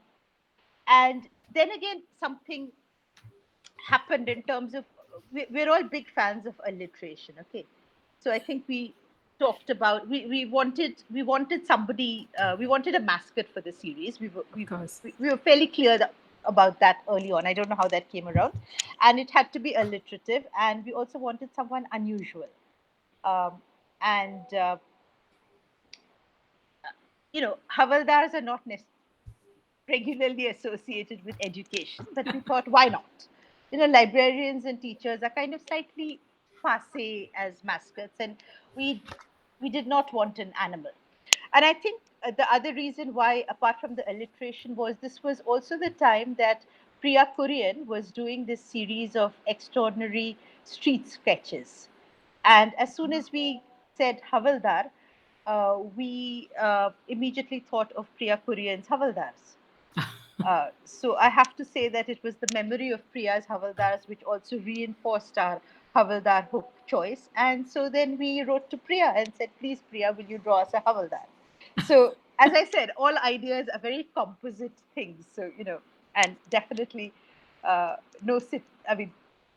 and then again, something happened in terms of we're all big fans of alliteration. Okay, so I think we talked about we wanted somebody we wanted a mascot for the series. We were fairly clear about that early on. I don't know how that came around, and it had to be alliterative, and we also wanted someone unusual. And Havaldars are not regularly associated with education, but we thought, why not? Librarians and teachers are kind of slightly passe as mascots, and we we did not want an animal. And I think the other reason why, apart from the alliteration, was this was also the time that Priya Kurian was doing this series of extraordinary street sketches. And as soon as we said Havaldar, we immediately thought of Priya Kurian's Havaldars. So I have to say that it was the memory of Priya's Havaldars which also reinforced our Havaldar Hook choice. And so then we wrote to Priya and said, please, Priya, will you draw us a Havaldar? So, as I said, all ideas are very composite things. So, and definitely no sit. I mean,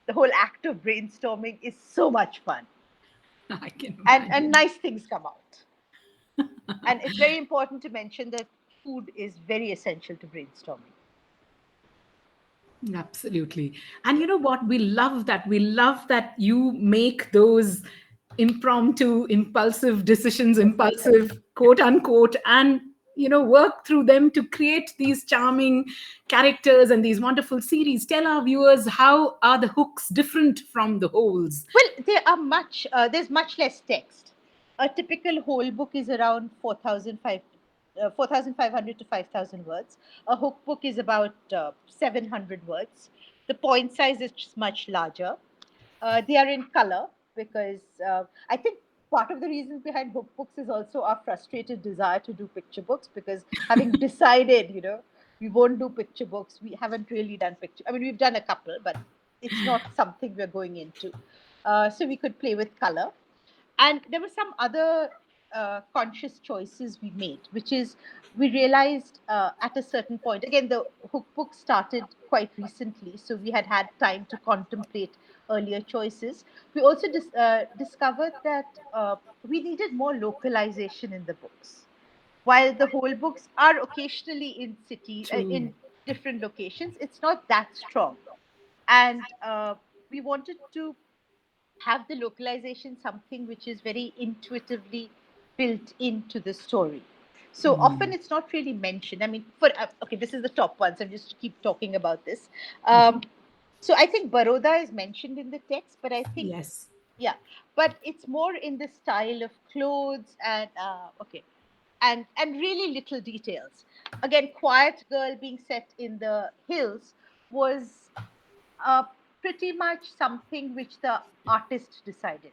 the whole act of brainstorming is so much fun. I can And imagine. nice things come out. And it's very important to mention that food is very essential to brainstorming. Absolutely. And you know what? We love that. We love that you make those impromptu, impulsive decisions, impulsive, quote unquote, and work through them to create these charming characters and these wonderful series. Tell our viewers, how are the hooks different from the holes? Well, there's much less text. A typical whole book is around 4,500 to 5,000 words. A hook book is about 700 words. The point size is just much larger. They are in color because I think part of the reasons behind book books is also our frustrated desire to do picture books, because having decided, we won't do picture books, we haven't really done picture. I mean, we've done a couple, but it's not something we're going into. So we could play with color. And there were some other conscious choices we made, which is we realized at a certain point, again, the hook book started quite recently, so we had had time to contemplate earlier choices. We also discovered that we needed more localization in the books. While the whole books are occasionally in city, True. in different locations, it's not that strong. And we wanted to have the localization something which is very intuitively built into the story. So often it's not really mentioned. I mean, okay, this is the top one, so I'm just keep talking about this. Um, so I think Baroda is mentioned in the text, but I think, Yes. yeah, but it's more in the style of clothes and okay, and really little details. Again, Quiet Girl being set in the hills was uh, pretty much something which the artist decided,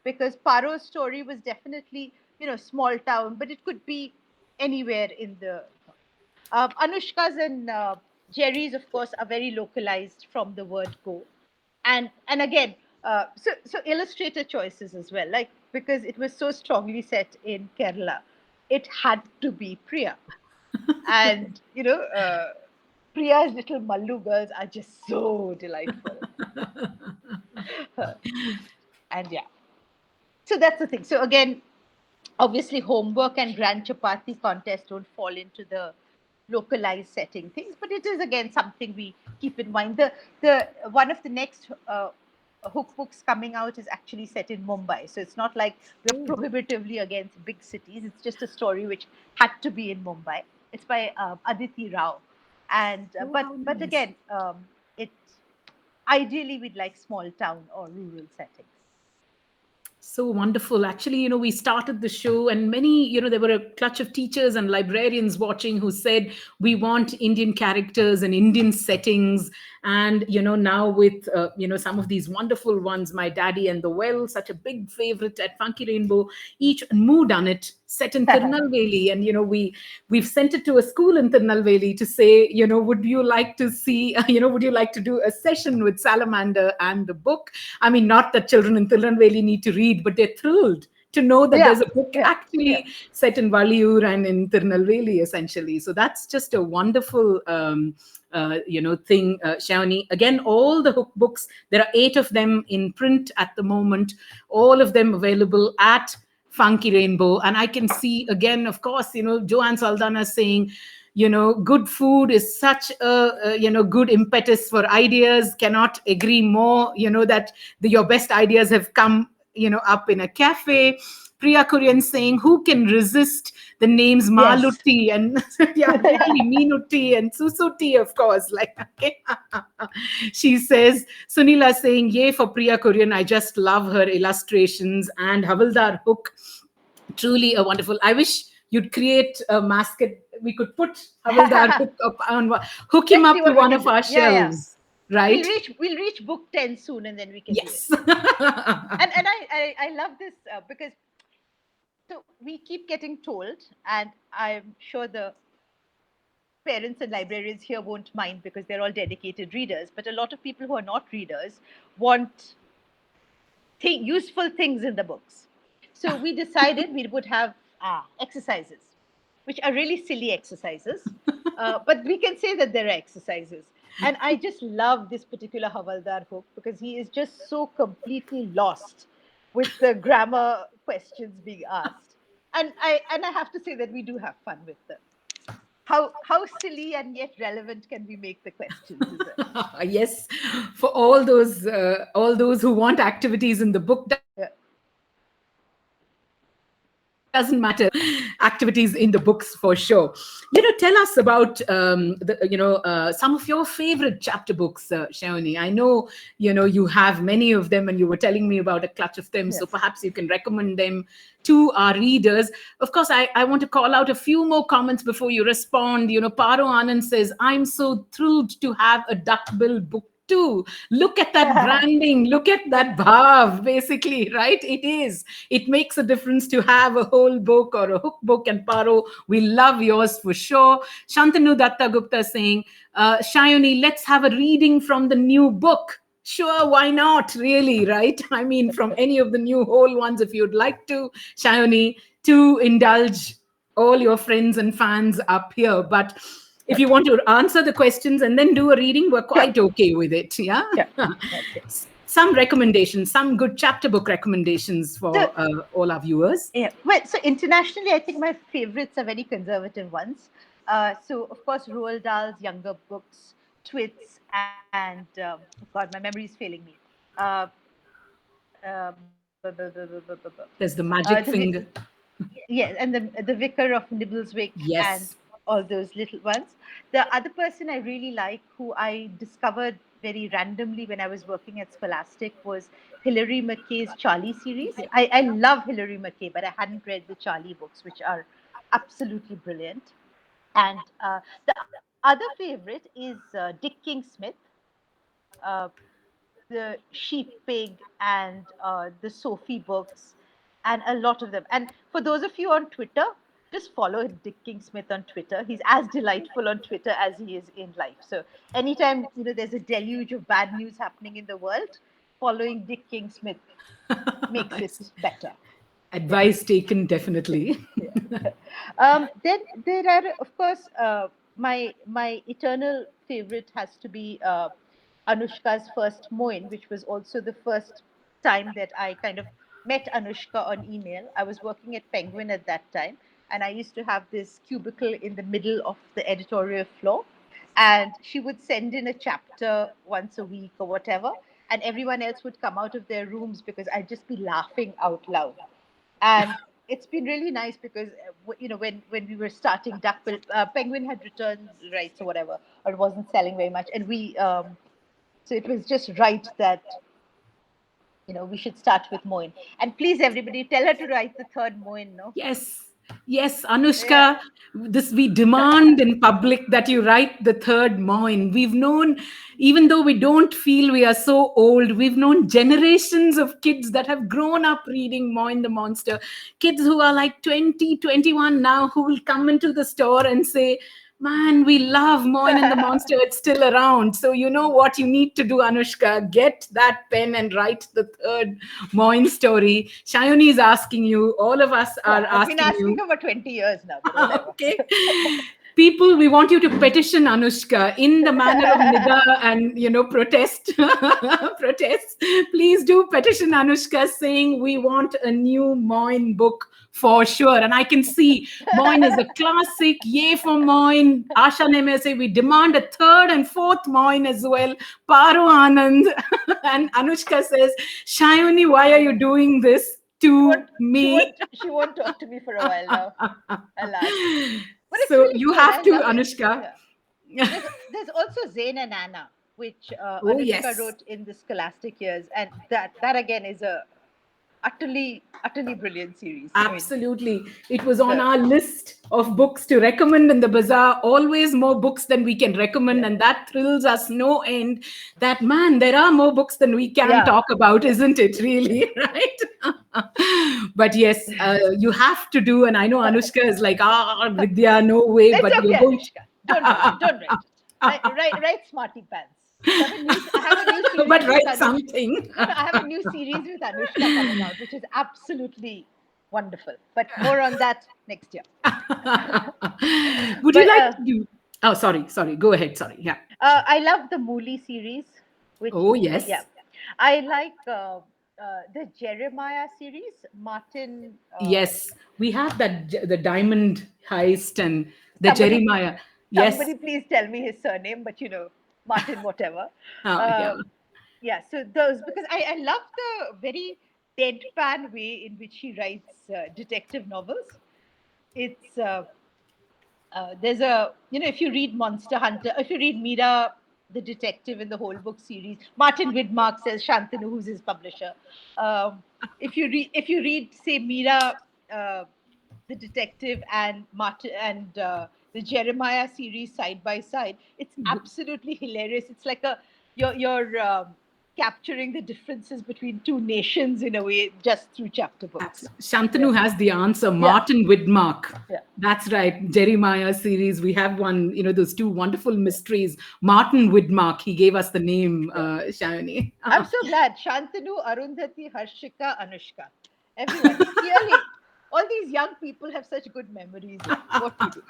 because Paro's story was definitely, small town, but it could be anywhere in the Anushka's and Jerry's, of course, are very localized from the word go. And again, so illustrator choices as well, like, because it was so strongly set in Kerala, it had to be Priya. And Priya's little Mallu girls are just so delightful. And yeah, so that's the thing. So again, obviously homework and grand chapati contest don't fall into the localized setting things, but it is again something we keep in mind. The one of the next hook books coming out is actually set in Mumbai, so it's not like we're Oh, prohibitively against big cities. It's just a story which had to be in Mumbai. It's by Aditi Rao. And oh, but how but nice. again, it ideally we'd like small town or rural settings. So wonderful. Actually, we started the show, and many, there were a clutch of teachers and librarians watching who said, we want Indian characters and Indian settings. And, now with, some of these wonderful ones, My Daddy and the Well, such a big favorite at Funky Rainbow, each Moo done it, set in Tirunelveli. And, we've sent it to a school in Tirunelveli to say, would you like to see, would you like to do a session with Salamander and the book? I mean, not that children in Tirunelveli need to read, but they're thrilled to know that Yeah, there's a book yeah, yeah. actually set in Valiur and in Tirunelveli, essentially. So that's just a wonderful, thing, Shavani. Again, all the hook books, there are 8 of them in print at the moment, all of them available at Funky Rainbow. And I can see, again, of course, Joanne Saldana saying, good food is such a good impetus for ideas. Cannot agree more, that your best ideas have come, up in a cafe. Priya Kurian saying, who can resist the names Yes. Maluti and yeah, really Minuti and Susuti, of course. Like, okay. She says, Sunila saying, yay for Priya Kurian. I just love her illustrations. And Havildar Hook, truly a wonderful. I wish you'd create a mascot. We could put Havildar Hook up on hook him Let's see up to what we one can of do. our Yeah, yeah. shelves, right? We'll reach book 10 soon, and then we can do it. Yes. And I love this because so we keep getting told, and I'm sure the parents and librarians here won't mind because they're all dedicated readers, but a lot of people who are not readers want useful things in the books. So we decided we would have exercises, which are really silly exercises, but we can say that there are exercises. And I just love this particular Havaldar hook because he is just so completely lost with the grammar questions being asked. And I have to say that we do have fun with them. how silly and yet relevant can we make the questions? Is it? Yes, for all those who want activities in the book, doesn't Yeah. matter. Activities in the books for sure. Tell us about some of your favorite chapter books, Shawnee. I know you have many of them, and you were telling me about a clutch of them. So perhaps you can recommend them Yes. to our readers. Of course, I want to call out a few more comments before you respond. Paro Anand says, I'm so thrilled to have a Duckbill book too. Look at that branding, look at that bhav, basically, right? It makes a difference to have a whole book or a hook book. And Paro, we love yours for sure. Shantanu Datta Gupta saying, Shayoni, let's have a reading from the new book. Sure, why not? Really, right? I mean, from any of the new whole ones, if you'd like to, Shayoni, to indulge all your friends and fans up here. But if you want to answer the questions and then do a reading, we're Sure. quite okay with it. Yeah. Sure. Okay. Some recommendations, some good chapter book recommendations So for all our viewers. yeah, well, so internationally, I think my favorites are very conservative ones. So of course, Roald Dahl's younger books, Twits, and oh God, my memory is failing me. Uh, There's the the magic finger. yeah, and the Vicar of Nibbleswick and Yes. all those little ones. The other person I really like, who I discovered very randomly when I was working at Scholastic, was Hilary McKay's Charlie series. I love Hilary McKay, but I hadn't read the Charlie books, which are absolutely brilliant. And the other favorite is Dick King Smith, uh, the Sheep Pig and the Sophie books, and a lot of them. And for those of you on Twitter, just follow Dick King Smith on Twitter. He's as delightful on Twitter as he is in life. So anytime there's a deluge of bad news happening in the world, following Dick King Smith makes it better. Yeah. Advice taken, definitely. Yeah. Then there are, of course, my eternal favorite has to be Anushka's first Moin, which was also the first time that I kind of met Anushka on email. I was working at Penguin at that time, and I used to have this cubicle in the middle of the editorial floor, and she would send in a chapter once a week or whatever, and everyone else would come out of their rooms because I'd just be laughing out loud. And it's been really nice because when we were starting Duckbill, Penguin had return rights or whatever, or it wasn't selling very much, and we so it was just right that we should start with Moin. And please, everybody, tell her to write the third Moin. No, Yes, yes, yeah. Anushka, this we demand in public that you write the third Moin. We've known, even though we don't feel we are so old, we've known generations of kids that have grown up reading Moin the Monster. Kids who are like 20, 21 now, who will come into the store and say, Man, we love Moin and the Monster. It's still around. So, you know what you need to do, Anushka? Get that pen and write the third Moin story. Shayoni is asking you. All of us Yeah, are I've been asking asking you. her for 20 years now, but whatever. Okay. People, we want you to petition Anushka in the manner of Nida and protest. Protest. Please do petition Anushka saying we want a new Moin book for sure. And I can see Moin is a classic. Yay for Moin. Asha Neme say we demand a third and fourth Moin as well. Paro Anand. And Anushka says, Shayoni, why are you doing this She to won't. She me? won't. She won't talk to me for a while now. Alas, but it's So really you good. I have to, love it. Anushka. Yeah. There's also Zain and Anna, which Oh, Anushka yes. wrote in the Scholastic years, and that again is a utterly brilliant series. I mean, Absolutely. It was on the our list of books to recommend in the bazaar. Always more books than we can recommend. yeah, And that thrills us no end. That, man, there are more books than we can yeah, talk about, yeah, isn't it? yeah. Really? Right? But yes, you have to do. And I know Anushka is like, Vidya, no way. It's But you're okay, going. Anushka. Don't do it. Don't write it. Write Smarty Pants. I have a new But series with write Anushka. something. No, I have a new series with Anushka coming out, which is absolutely wonderful. But more on that next year. Would you But like to do? Oh, sorry. Go ahead. Sorry. Yeah. I love the Mooli series, which Oh, yeah, yes. I like. the Jeremiah series, Martin. Yes, we have that the diamond heist and the Somebody, Jeremiah. Yes. somebody, please tell me his surname. But Martin, whatever. Yeah. Uh, yeah. So those, because I love the very deadpan way in which he writes detective novels. It's there's a if you read Monster Hunter, if you read Mira the detective in the whole book series, Martin Widmark says Shantanu, who's his publisher. If you read say Mira the detective and Martin and the Jeremiah series side by side, it's absolutely hilarious. It's like a you're capturing the differences between two nations in a way just through chapter books. Yeah, Shantanu has the answer. yeah, Martin Widmark. yeah. That's right. Jeremiah series. We have one, those two wonderful mysteries. Martin Widmark. He gave us the name, Yeah. Shayani. I'm so glad. Shantanu, Arundhati, Harshika, Anushka. Everyone. Clearly, all these young people have such good memories. What to do?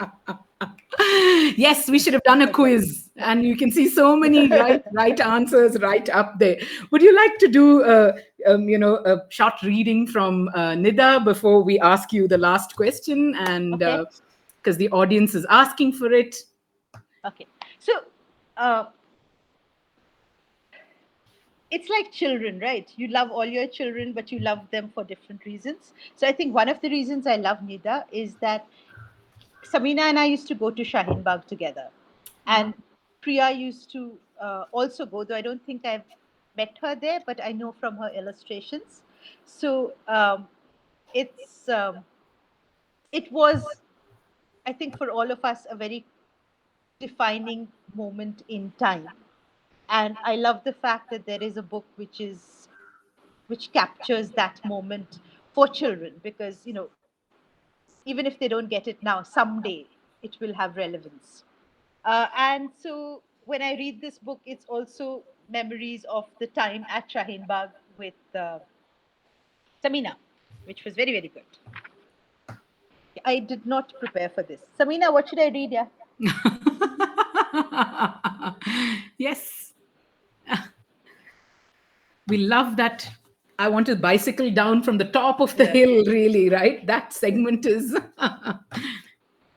Yes, we should have done a Okay. quiz, and you can see so many right answers right up there. Would you like to do a short reading from Nida before we ask you the last question? And Okay. because the audience is asking for it. Okay. So, uh, it's like children, right? You love all your children, but you love them for different reasons. So, I think one of the reasons I love Nida is that Samina and I used to go to Shaheen Bagh together. And Priya used to also go, though I don't think I've met her there, but I know from her illustrations. So it's it was, I think, for all of us a very defining moment in time. And I love the fact that there is a book which captures that moment for children, because even if they don't get it now, someday it will have relevance. And so when I read this book, it's also memories of the time at Shaheen Bagh with Samina, which was very, very good. I did not prepare for this. Samina, what should I read? Yeah. Yes, we love that. I want to bicycle down from the top of the Yeah. hill, really, right? That segment is.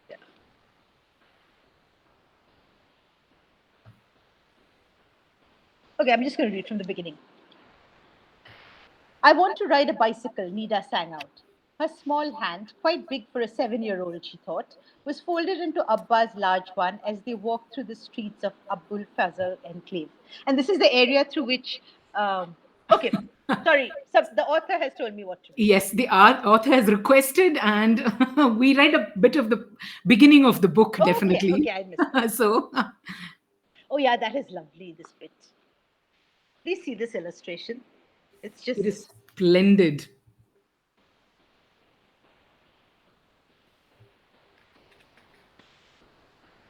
Yeah. Okay, I'm just going to read from the beginning. I want to ride a bicycle, Nida sang out. Her small hand, quite big for a 7-year-old, she thought, was folded into Abba's large one as they walked through the streets of Abul Fazl enclave. And this is the area through which, okay, sorry, the author has told me what to read. Yes, the author has requested, and we read a bit of the beginning of the book, Oh, okay, definitely. okay, I missed that. So Oh, yeah, that is lovely, this bit. Please see this illustration. It's it just, is splendid.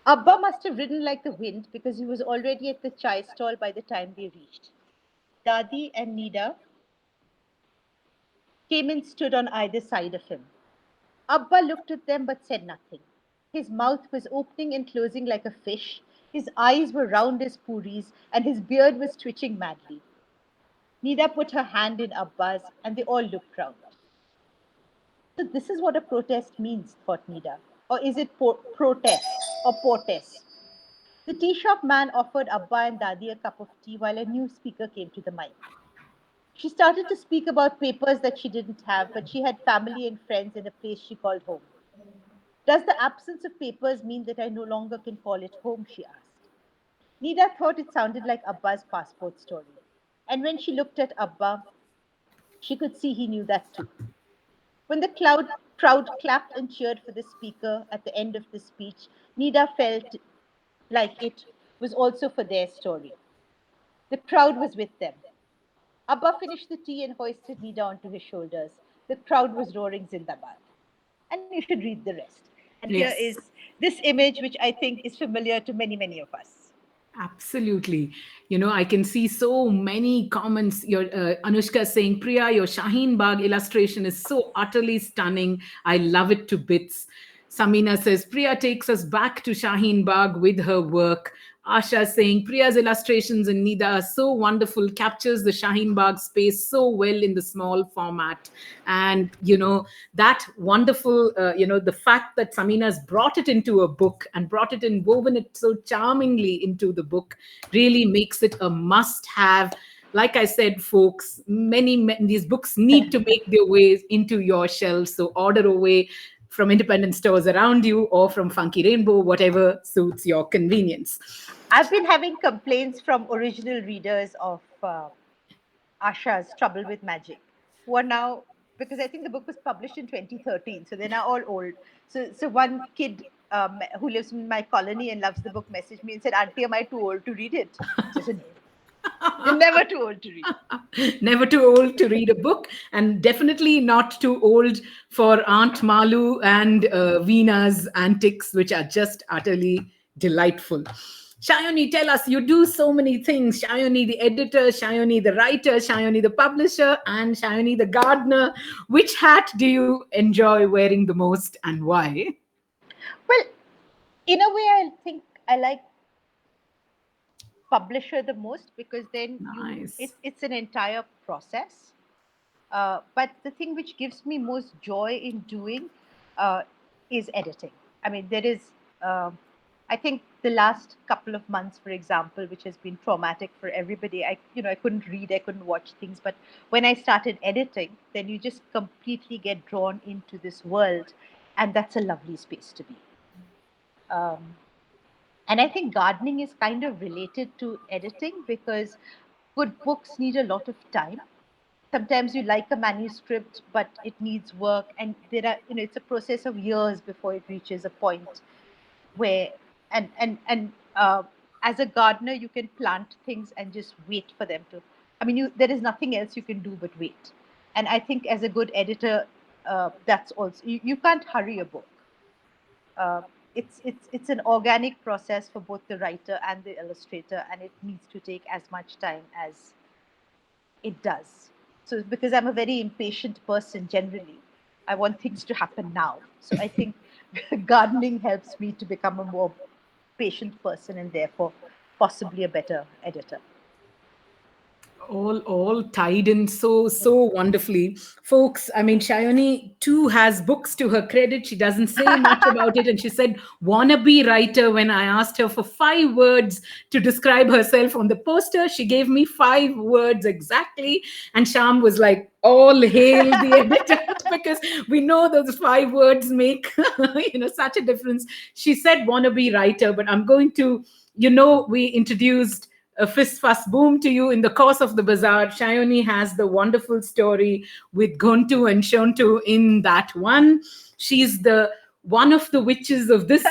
Abba must have ridden like the wind because he was already at the chai stall by the time they reached. Dadi and Nida came and stood on either side of him. Abba looked at them but said nothing. His mouth was opening and closing like a fish, his eyes were round as puris, and his beard was twitching madly. Nida put her hand in Abba's, and they all looked round. So, this is what a protest means, thought Nida. Or is it protest or protest? The tea shop man offered Abba and Dadi a cup of tea while a new speaker came to the mic. She started to speak about papers that she didn't have, but she had family and friends in a place she called home. Does the absence of papers mean that I no longer can call it home? She asked. Nida thought it sounded like Abba's passport story. And when she looked at Abba, she could see he knew that too. When the crowd clapped and cheered for the speaker at the end of the speech, Nida felt like it was also for their story. The crowd was with them. Abba finished the tea and hoisted Nida onto his shoulders. The crowd was roaring Zindabad. And you should read the rest. And here is Yes. this image, which I think is familiar to many, many of us. Absolutely. I can see so many comments. Your Anushka saying, Priya, your Shaheen Bagh illustration is so utterly stunning. I love it to bits. Samina says, Priya takes us back to Shaheen Bagh with her work. Asha saying, Priya's illustrations in Nida are so wonderful, captures the Shaheen Bagh space so well in the small format. And, that wonderful, the fact that Samina's brought it into a book and brought it and woven it so charmingly into the book really makes it a must have. Like I said, folks, these books need to make their ways into your shelves. So order away from independent stores around you or from Funky Rainbow, whatever suits your convenience. I've been having complaints from original readers of Asha's Trouble with Magic, who are now, because I think the book was published in 2013, so they're now all old. So one kid who lives in my colony and loves the book messaged me and said, "Auntie, am I too old to read it?" So I said, "You're never too old to read it." Never too old to read a book, and definitely not too old for Aunt Malu and Veena's antics, which are just utterly delightful. Shayoni, tell us, you do so many things. Shayoni, the editor, Shayoni, the writer, Shayoni, the publisher, and Shayoni, the gardener. Which hat do you enjoy wearing the most and why? Well, in a way, I think I like publisher the most because then Nice. it's an entire process. But the thing which gives me most joy in doing uh, is editing. I mean, there is, I think the last couple of months, for example, which has been traumatic for everybody. I couldn't read, I couldn't watch things. But when I started editing, then you just completely get drawn into this world, and that's a lovely space to be. Um, and I think gardening is kind of related to editing because good books need a lot of time. Sometimes you like a manuscript, but it needs work, and it's a process of years before it reaches a point where, and as a gardener, you can plant things and just wait for them to. I mean, there is nothing else you can do but wait. And I think as a good editor, that's also you can't hurry a book. uh, it's an organic process for both the writer and the illustrator, and it needs to take as much time as it does. So because I'm a very impatient person generally, I want things to happen now. So I think gardening helps me to become a more patient person and therefore possibly a better editor. All tied in so wonderfully, folks. I mean, Shayoni too has books to her credit. She doesn't say much about it, and she said wannabe writer. When I asked her for 5 words to describe herself on the poster, she gave me 5 words exactly, and Sham was like, all hail the editor, because we know those 5 words make such a difference. She said wannabe writer, but I'm going to, we introduced a fist fuss boom to you in the course of the bazaar. Shayoni has the wonderful story with Gontu and Shontu in that one. She's the one of the witches of this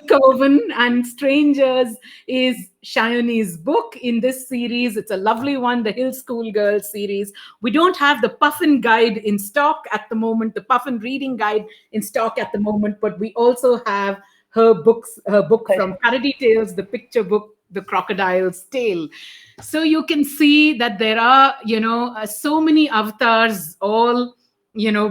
coven, and Strangers is Shayoni's book in this series. It's a lovely one, the Hill School Girls series. We don't have the Puffin guide in stock at the moment, the Puffin reading guide in stock at the moment, but we also have her book from Faraday Tales, the picture book, The Crocodile's Tale. So you can see that there are, so many avatars all,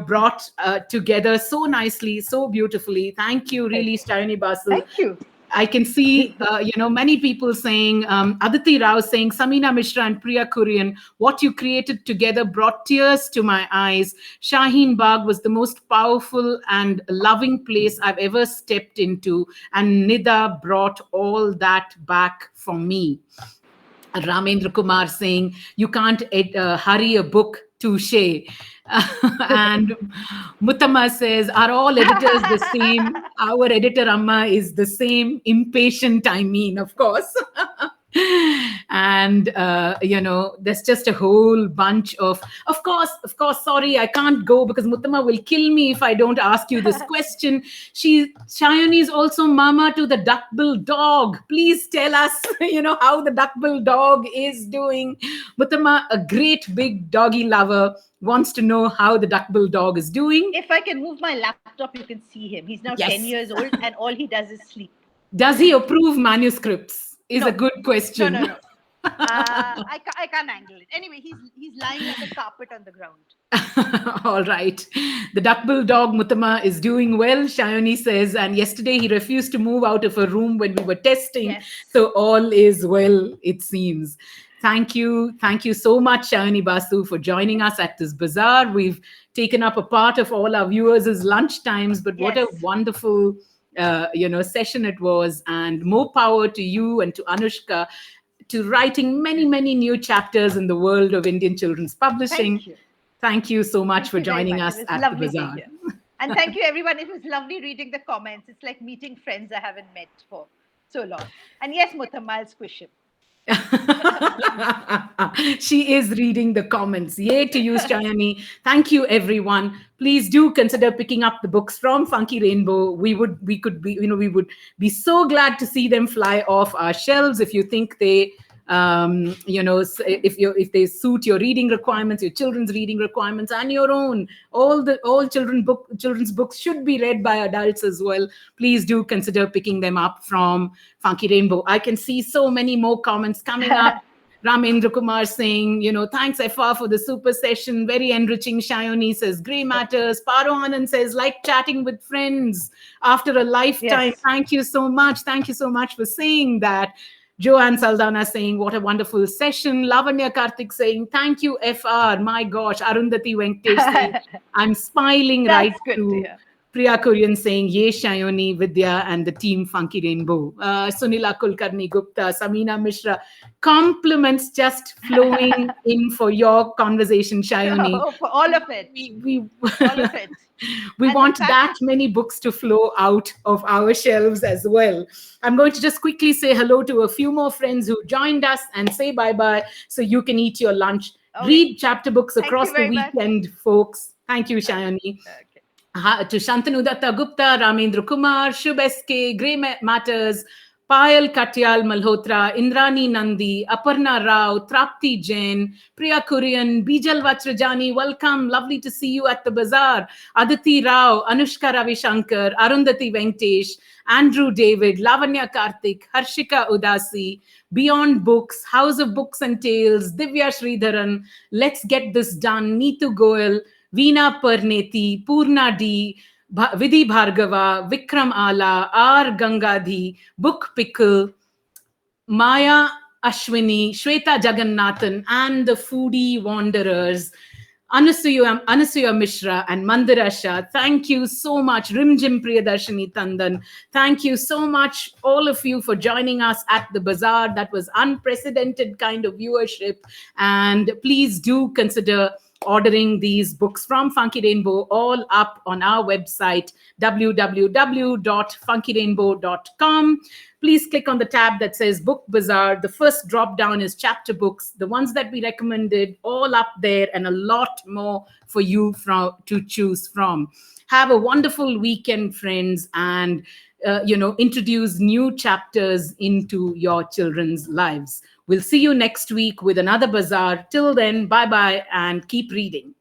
brought together so nicely, so beautifully. Thank you, really, Shayoni Basu. Thank you. I can see, many people saying, Aditi Rao saying, Samina Mishra and Priya Kurian, what you created together brought tears to my eyes. Shaheen Bagh was the most powerful and loving place I've ever stepped into, and Nida brought all that back for me. Ramendra Kumar saying, you can't hurry a book, touche. And Muttama says, are all editors the same? Our editor Amma is the same. Impatient, I mean, of course. And there's just a whole bunch of course, sorry, I can't go because Muttama will kill me if I don't ask you this question. Shayoni is also mama to the duckbill dog. Please tell us how the duckbill dog is doing. Muttama, a great big doggy lover, wants to know how the duckbill dog is doing. If I can move my laptop, you can see him. He's now Yes. 10 years old and all he does is sleep. Does he approve manuscripts? Is No. a good question. No. I can't angle it. Anyway, he's lying like a carpet on the ground. All right. The duck bill dog Mutama is doing well, Shayoni says. And yesterday he refused to move out of a room when we were testing. Yes. So all is well, it seems. Thank you. Thank you so much, Shayoni Basu, for joining us at this bazaar. We've taken up a part of all our viewers' lunch times, but what a Yes. wonderful session it was. And more power to you and to Anushka to writing many, many new chapters in the world of Indian children's publishing. Thank you. Thank you so much Thank for you very joining much. It us was at the lovely being bazaar. here. And thank you, everyone. It was lovely reading the comments. It's like meeting friends I haven't met for so long. And yes, Mutham, I'll squish him. She is reading the comments. Yay to you, Shayani. Thank you, everyone. Please do consider picking up the books from Funky Rainbow. We would be so glad to see them fly off our shelves. If you think they if they suit your reading requirements, your children's reading requirements, and your own, all children's books should be read by adults as well. Please do consider picking them up from Funky Rainbow. I can see so many more comments coming up. Ramendra Kumar saying, thanks FR for the super session. Very enriching. Shayoni says, Grey Matters. Paro Anand says, like chatting with friends after a lifetime. Yes. Thank you so much. Thank you so much for saying that. Joanne Saldana saying, what a wonderful session. Lavanya Karthik saying, thank you, FR. My gosh. Arundhati Venkatesh saying, I'm smiling right That's good to through. hear. Priya Kurian saying, Ye Shayoni, Vidya, and the team Funky Rainbow. Sunila Kulkarni Gupta, Samina Mishra. Compliments just flowing in for your conversation, Shayoni. Oh, for all of it. We All of it. we And the want fact that that many books to flow out of our shelves as well. I'm going to just quickly say hello to a few more friends who joined us and say bye bye so you can eat your lunch. okay. Read chapter books Thank across you the very much. weekend, folks. Thank you, Okay. Shayani. Okay. To Shantanu Datta Gupta, Ramendra Kumar, Shubh SK, Grey Matters, Payal Katyal Malhotra, Indrani Nandi, Aparna Rao, Trapti Jain, Priya Kurian, Bijal Vachrajani, welcome. Lovely to see you at the bazaar. Aditi Rao, Anushka Ravishankar, Arundhati Venkatesh, Andrew David, Lavanya Karthik, Harshika Udasi, Beyond Books, House of Books and Tales, Divya Sridharan, Let's Get This Done, Neetu Goel, Veena Parneti, Purna D, Vidhi Bhargava, Vikram Ala, R. Gangadhi, Book Pickle, Maya Ashwini, Shweta Jagannathan, and the Foodie Wanderers. Anasuya Mishra and Mandira Shah. Thank you so much. Rimjim Priyadarshini Tandan. Thank you so much, all of you, for joining us at the bazaar. That was unprecedented kind of viewership. And please do consider ordering these books from Funky Rainbow, all up on our website, www.funkyrainbow.com. Please click on the tab that says Book Bazaar. The first drop down is chapter books, the ones that we recommended, all up there, and a lot more for you to choose from. Have a wonderful weekend, friends, and introduce new chapters into your children's lives. We'll see you next week with another bazaar. Till then, bye bye and keep reading.